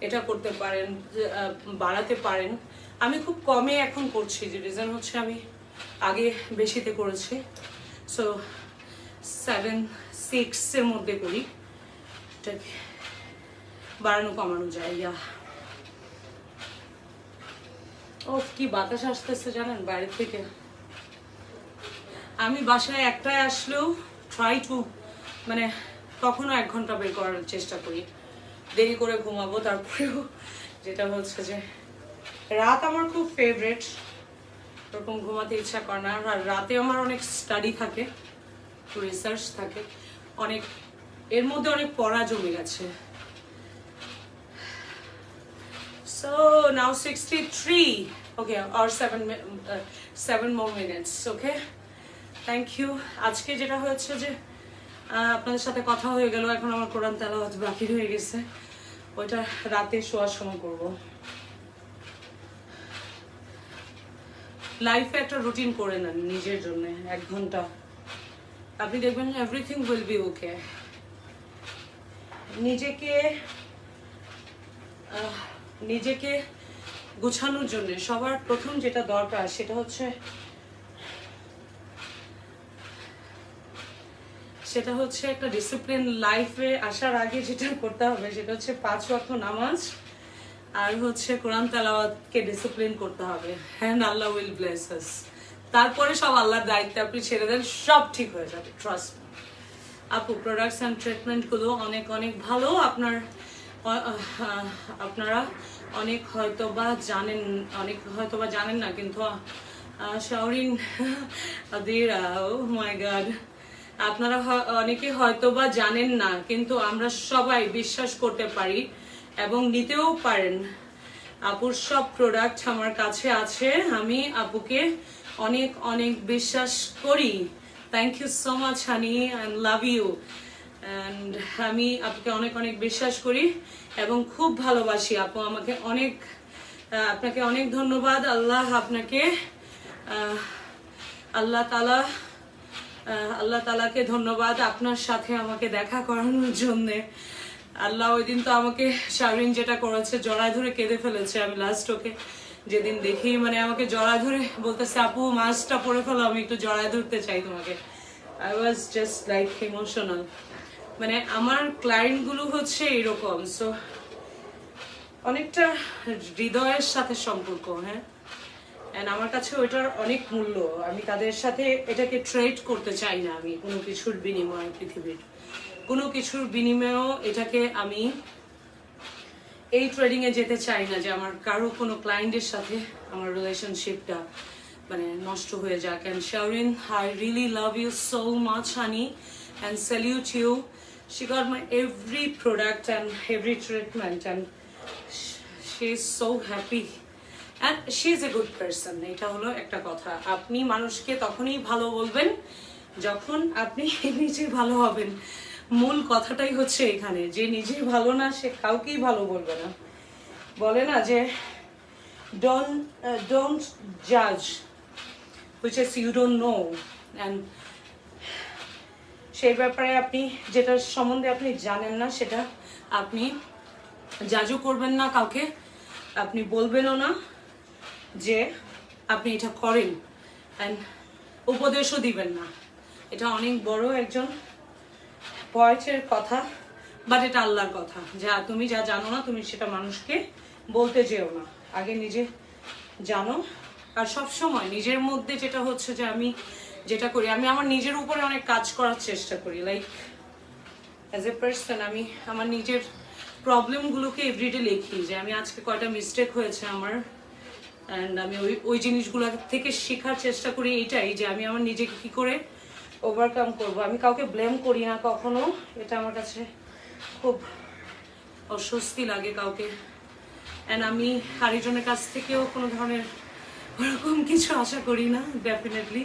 এটা করতে পারেন, বাড়াতে পারেন। আমি খুব কমে এখন করছি, যে রিজন হচ্ছে আমি আগে বেশিতে করেছি। সো 7-6-এর মধ্যে করি, এটাকে বাড়ানো কমানো যায়। ও কি বাতাস আসতেছে জানেন বাইরে থেকে। আমি বাসায় একটায় আসলেও ট্রাই টু মানে কখনো 1 ঘন্টা বের করার চেষ্টা করি, দেরি করে ঘুমাবো। তারপরেও যেটা হচ্ছে যে রাত আমার খুব ফেভারিট, ওরকম ঘুমাতে ইচ্ছা করে না। আর রাতে আমার অনেক স্টাডি থাকে, রিসার্চ থাকে অনেক, এর মধ্যে অনেক পড়া জমে গেছে। So now 63, okay, or 7 more minutes, okay, thank you. আজকে যেটা হয়েছে যে আপনাদের সাথে কথা হয়ে গেল, এখন আমার কোরআন তেলাওয়াত বাকি হয়ে গেছে, ওইটা রাতে শোয়ার সময় করব। লাইফে একটা রুটিন করে নেন নিজের জন্য 1 ঘন্টা, আপনি দেখবেন এভরিথিং উইল বি ওকে। নিজেকে গুছানোর জন্য সবার প্রথম যেটা দরকার সেটা হচ্ছে একটা ডিসিপ্লিন। লাইফে আসার আগে যেটা করতে হবে সেটা হচ্ছে 5 ওয়াক্ত নামাজ, আর হচ্ছে কোরআন তেলাওয়াতকে ডিসিপ্লিন করতে হবে, হ্যান্ড আল্লাহ উইল ব্লেস আস। তারপরে সব আল্লাহর দায়িত্বে আপনি ছেড়ে দেন, সব ঠিক হয়ে যাবে, ট্রাস্ট মি। আপু প্রোডাক্টস অ্যান্ড ট্রিটমেন্টগুলো অনেক অনেক ভালো, আপনারা অনেক হয়তোবা জানেন না, কিন্তু শাওরিন আদিরা, ও মাই গড, আপনারা অনেকে হয়তোবা জানেন না, কিন্তু আমরা সবাই বিশ্বাস করতে পারি এবং নিতেও পারেন। আপুর সব প্রোডাক্ট আমার কাছে আছে, আমি আপুকে অনেক অনেক বিশ্বাস করি। Thank you so much honey, and love you. And আমি আপুকে অনেক অনেক বিশ্বাস করি এবং খুব ভালোবাসি। আপু আমাকে অনেক, আপনাকে অনেক ধন্যবাদ। আল্লাহ আপনাকে, আল্লাহ তালাকে ধন্যবাদ আপনার সাথে আমাকে দেখা করানোর জন্যে। আল্লাহ ওই দিন তো আমাকে শাওরিন যেটা করেছে, জড়ায় ধরে কেঁদে ফেলেছে। আমি লাস্ট ওকে যেদিন দেখি, মানে আমাকে জড়ায় ধরে বলতেছে, আপু মাস্কটা পরে ফেলো, আমি একটু জড়ায় ধরতে চাই তোমাকে। I was just like emotional. মানে আমার ক্লায়েন্টগুলো হচ্ছে এরকম, সো অনেকটা হৃদয়ের সাথে সম্পর্ক, হ্যাঁ। অ্যান্ড আমার কাছে ওইটার অনেক মূল্য। আমি তাদের সাথে এটাকে ট্রেড করতে চাই না, আমি কোনো কিছুর বিনিময়ে, পৃথিবীর কোনো কিছুর বিনিময়েও এটাকে আমি এই ট্রেডিংয়ে যেতে চাই না যে আমার কারো কোনো ক্লায়েন্টের সাথে আমার রিলেশনশিপটা মানে নষ্ট হয়ে যাক। And Shaorin, I really love you so much honey, and salute you. She got my every product and every treatment, and she is so happy and she is a good person. এটা হলো একটা কথা। আপনি মানুষকে তখনই ভালো বলবেন যখন আপনি নিজে ভালো হবেন। মূল কথাটাই হচ্ছে এখানে, যে নিজে ভালো না সে কাউকেই ভালো বলবে না। বলে না যে ডোন্ট জাজ which is you don't know. And সেই ব্যাপারে আপনি যেটার সম্বন্ধে আপনি জানেন না, সেটা আপনি জাজও করবেন না কাউকে, আপনি বলবেনও না যে আপনি এটা করেন, অ্যান্ড উপদেশও দিবেন না। এটা অনেক বড় একজন পয়েন্টের কথা, বাট এটা আল্লাহর কথা। যা তুমি যা জানো না, তুমি সেটা মানুষকে বলতে যেও না, আগে নিজে জানো। আর সব সময় নিজের মধ্যে যেটা হচ্ছে যে আমি যেটা করি, আমি আমার নিজের উপরে অনেক কাজ করার চেষ্টা করি। লাইক অ্যাজ এ পার্সন আমি আমার নিজের প্রবলেমগুলোকে এভরিডে লিখি, যে আমি আজকে কয়টা মিস্টেক হয়েছে আমার, অ্যান্ড আমি ওই জিনিসগুলো থেকে শেখার চেষ্টা করি। এইটাই যে আমি আমার নিজেকে কী করে ওভারকাম করব। আমি কাউকে ব্লেম করি না কখনো, এটা আমার কাছে খুব অস্বস্তি লাগে কাউকে। অ্যান্ড আমি আরেকজনের কাছ থেকেও কোনো ধরনের ওরকম কিছু আশা করি না, ডেফিনেটলি।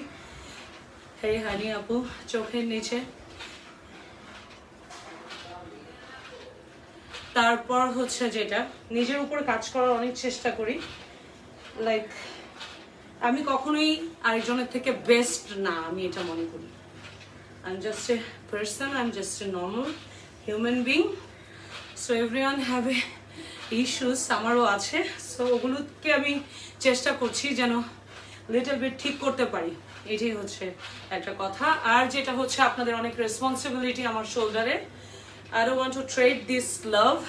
হে হানি আপু, চোখের নিচে। তারপর হচ্ছে যেটা নিজের উপর কাজ করার অনেক চেষ্টা করি। লাইক আমি কখনোই আরেকজনের থেকে বেস্ট না, আমি এটা মনে করি। I'm just a person, I'm just a normal human being. So everyone have a issues, আমারও আছে। সো ওগুলোকে আমি চেষ্টা করছি যেন লিটল বিট ঠিক করতে পারি, এটাই হচ্ছে একটা কথা। আর যেটা হচ্ছে আপনাদের অনেক রেসপন্সিবিলিটি আমার শোল্ডারে। I don't want to trade this love,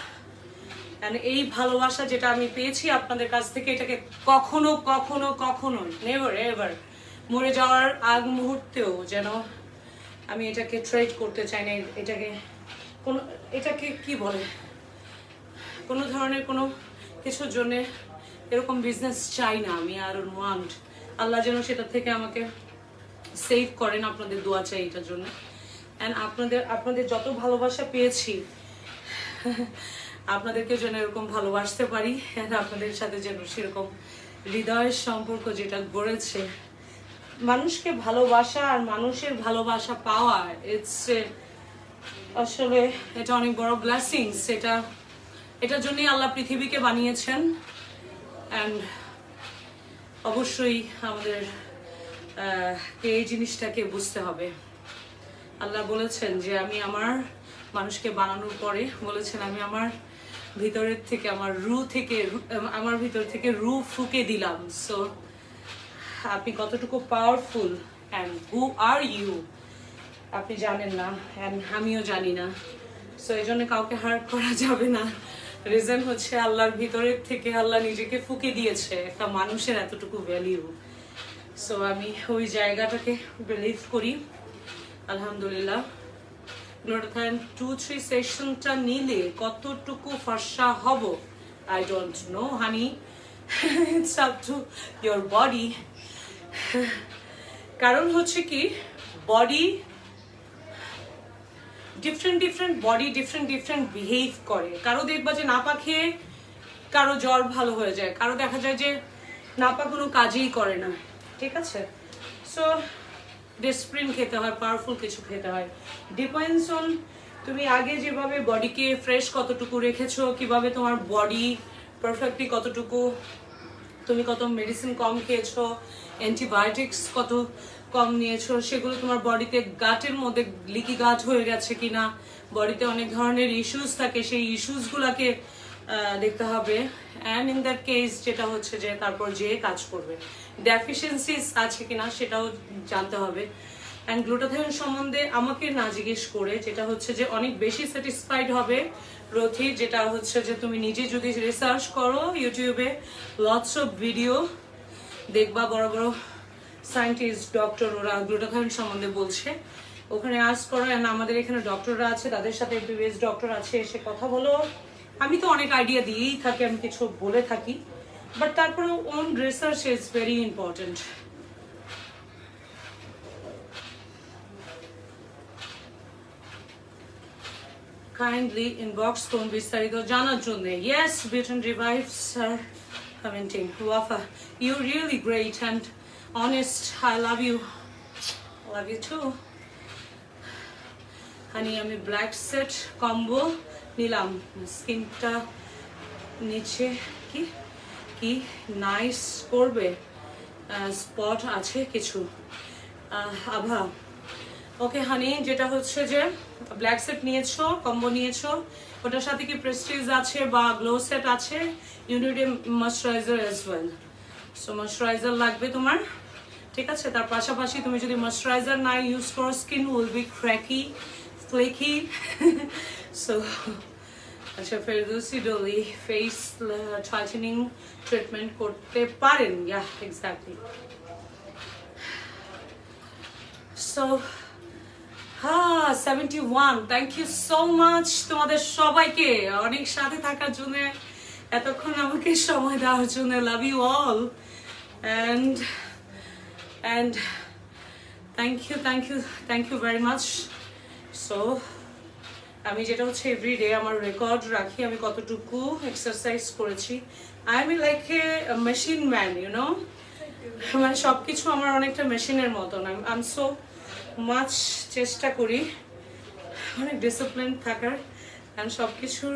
and এই ভালোবাসা যেটা আমি পেয়েছি আপনাদের কাছ থেকে, এটাকে কখনো কখনো কখনো নেভার এভার মরে যাওয়ার আগ মুহূর্তেও যেন আমি এটাকে ট্রেড করতে চাই না। এটাকে কি বলে, কোনো ধরনের কোনো কিছুর জন্য এরকম বিজনেস চাই না আমি। আর ওয়ান্ট আল্লাহ যেন সেটা থেকে আমাকে সেভ করেন, আপনাদের দোয়া চাই এটার জন্য। অ্যান্ড আপনাদের যত ভালোবাসা পেয়েছি, আপনাদেরকে যেন এরকম ভালোবাসতে পারি, অ্যান্ড আপনাদের সাথে যেন সেরকম হৃদয়ের সম্পর্ক যেটা গড়েছে। মানুষকে ভালোবাসা আর মানুষের ভালোবাসা পাওয়া, আসলে এটা অনেক বড় ব্লেসিংস। এটার জন্যই আল্লাহ পৃথিবীকে বানিয়েছেন। অ্যান্ড অবশ্যই আমাদের এই জিনিসটাকে বুঝতে হবে। আল্লাহ বলেছেন যে আমি আমার মানুষকে বানানোর পরে বলেছেন আমি আমার ভিতরের থেকে, আমার ভিতর থেকে রু ফুকে দিলাম। সো আপনি কতটুকু powerful and who are you আপনি জানেন না, অ্যান্ড আমিও জানি না। সো এই জন্য কাউকে হার্ট করা যাবে না। রিজন হচ্ছে আল্লাহর ভিতরের থেকে আল্লাহ নিজেকে ফুকে দিয়েছে একটা মানুষের এতটুকু ভ্যালিউ। সো আমি ওই জায়গাটাকে বিলিভ করি। আলহামদুলিল্লাহ, 2-3 সেশনটা নিলে কতটুকু ফর্সা হব I don't know honey, it's up to your body. কারণ হচ্ছে কি, body different body different behave করে। কারো দেখবা যে না পাখে কারো জ্বর ভালো হয়ে যায়, কারো দেখা যায় যে নাপা কোনো কাজেই করে না, ঠিক আছে? সো ডিসপ্রিন খেতে হয়, পাওয়ারফুল কিছু খেতে হয়, ডিপেন্ডস অন তুমি আগে যেভাবে বডিকে ফ্রেশ কতটুকু রেখেছো, কিভাবে তোমার বডি পারফেক্টলি কতটুকু, তুমি কত মেডিসিন কম খেয়েছো, অ্যান্টিবায়োটিক্স কত কম নিয়েছো, সেগুলো তোমার বডিতে গাটের মধ্যে লিকি গাট হয়ে গেছে কিনা, বডিতে অনেক ধরনের ইস্যুস থাকে, সেই ইস্যুসগুলোকে দেখতে হবে। অ্যান্ড ইন দ্যাট কেস যেটা হচ্ছে যে তারপর যে কাজ করবে, ডেফিসিয়েন্সিস আছে কিনা সেটাও জানতে হবে। অ্যান্ড গ্লুটাথায়ন সম্বন্ধে আমাকে না জিজ্ঞেস করে, যেটা হচ্ছে যে অনেক বেশি স্যাটিসফাইড হবে রথি, যেটা হচ্ছে যে তুমি নিজে যদি রিসার্চ করো ইউটিউবে, লটস অফ ভিডিও দেখবা, বড় বড় সায়েন্টিস্ট, ডক্টর, ওরা গ্লুটাথায়ন সম্বন্ধে বলছে, ওখানে আর্টস করো। অ্যান্ড আমাদের এখানে ডক্টররা আছে, তাদের সাথে এমবিবিএস ডক্টর আছে, এসে কথা বলো। আমি তো অনেক আইডিয়া দিয়েই থাকি, আমি কিছু বলে থাকি, বাট তারপরে own research is very important. Kindly inbox করুন বিস্তারিত জানার জন্য। ইয়েস, বিউটন রিভাইভস আর commenting. Wafa, you really great and honest, I love you, love you too. Honey, আমি ব্ল্যাক সেট কম্বো নিলাম, স্কিনটা নিচে কি কি নাইস করবে, স্পট আছে কিছু। আভা, ওকে হানি, যেটা হচ্ছে যে ব্ল্যাক সেট নিয়েছো, কম্বো নিয়েছো, ওটার সাথে কি প্রেস্টিজ আছে বা গ্লো সেট আছে, you need a moisturiser as well. So moisturiser লাগবে তোমার, ঠিক আছে? তার পাশাপাশি তুমি যদি ময়শ্চারাইজার না ইউজ করো, skin will be cracky, flaky. So আচ্ছা, Ferdousi Dolly face tightening treatment করতে পারেন। Yeah, exactly. So 71, thank you so much তোমাদের সবাইকে অনেক সাথে থাকার জন্য, এতক্ষণ আমাকে সময় দেওয়ার জন্য। Love you all and thank you very much. So আমি যেটা হচ্ছে এভরিডে আমার রেকর্ড রাখি, আমি কতটুকু এক্সারসাইজ করেছি। I am like a machine man, you know, মানে সব কিছু আমার অনেকটা মেশিনের মতন। আই এম সো মাছ চেষ্টা করি অনেক ডিসিপ্লিন থাকার অ্যান্ড সব কিছুর।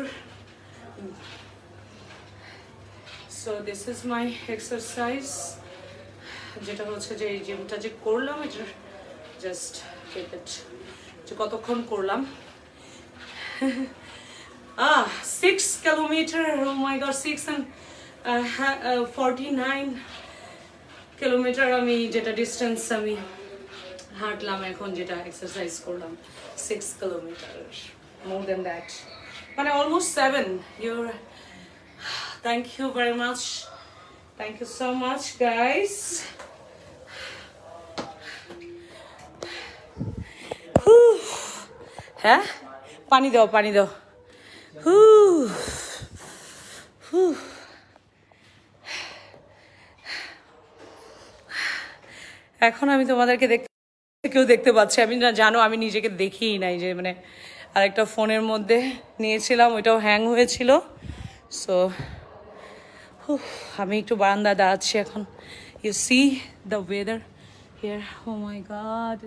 So this is my exercise, যেটা হচ্ছে যে এই জিমটা যে করলাম, এটা জাস্ট কেপ ইট, যে কতক্ষণ করলাম। 6 kilometre, oh my god, 6 and 49 kilometre আমি যেটা ডিস্টেন্স আমি হাঁটলাম এখন, যেটা এক্সারসাইজ করলাম, 6 কিলোমিটার, মোর দেন দ্যাট, মানে almost 7। Your thank you very much, thank you so much guys. হ্যাঁ, পানি দাও, পানি দাও। এখন আমি তোমাদেরকে কেউ দেখতে পাচ্ছে, আমি না, জানো আমি নিজেকে দেখিই নাই, যে মানে আরেকটা ফোনের মধ্যে নিয়েছিলাম, ওইটাও হ্যাং হয়েছিল। সো আমি একটু বারান্দায় দাঁড়াচ্ছি এখন। You see the weather here, oh my god,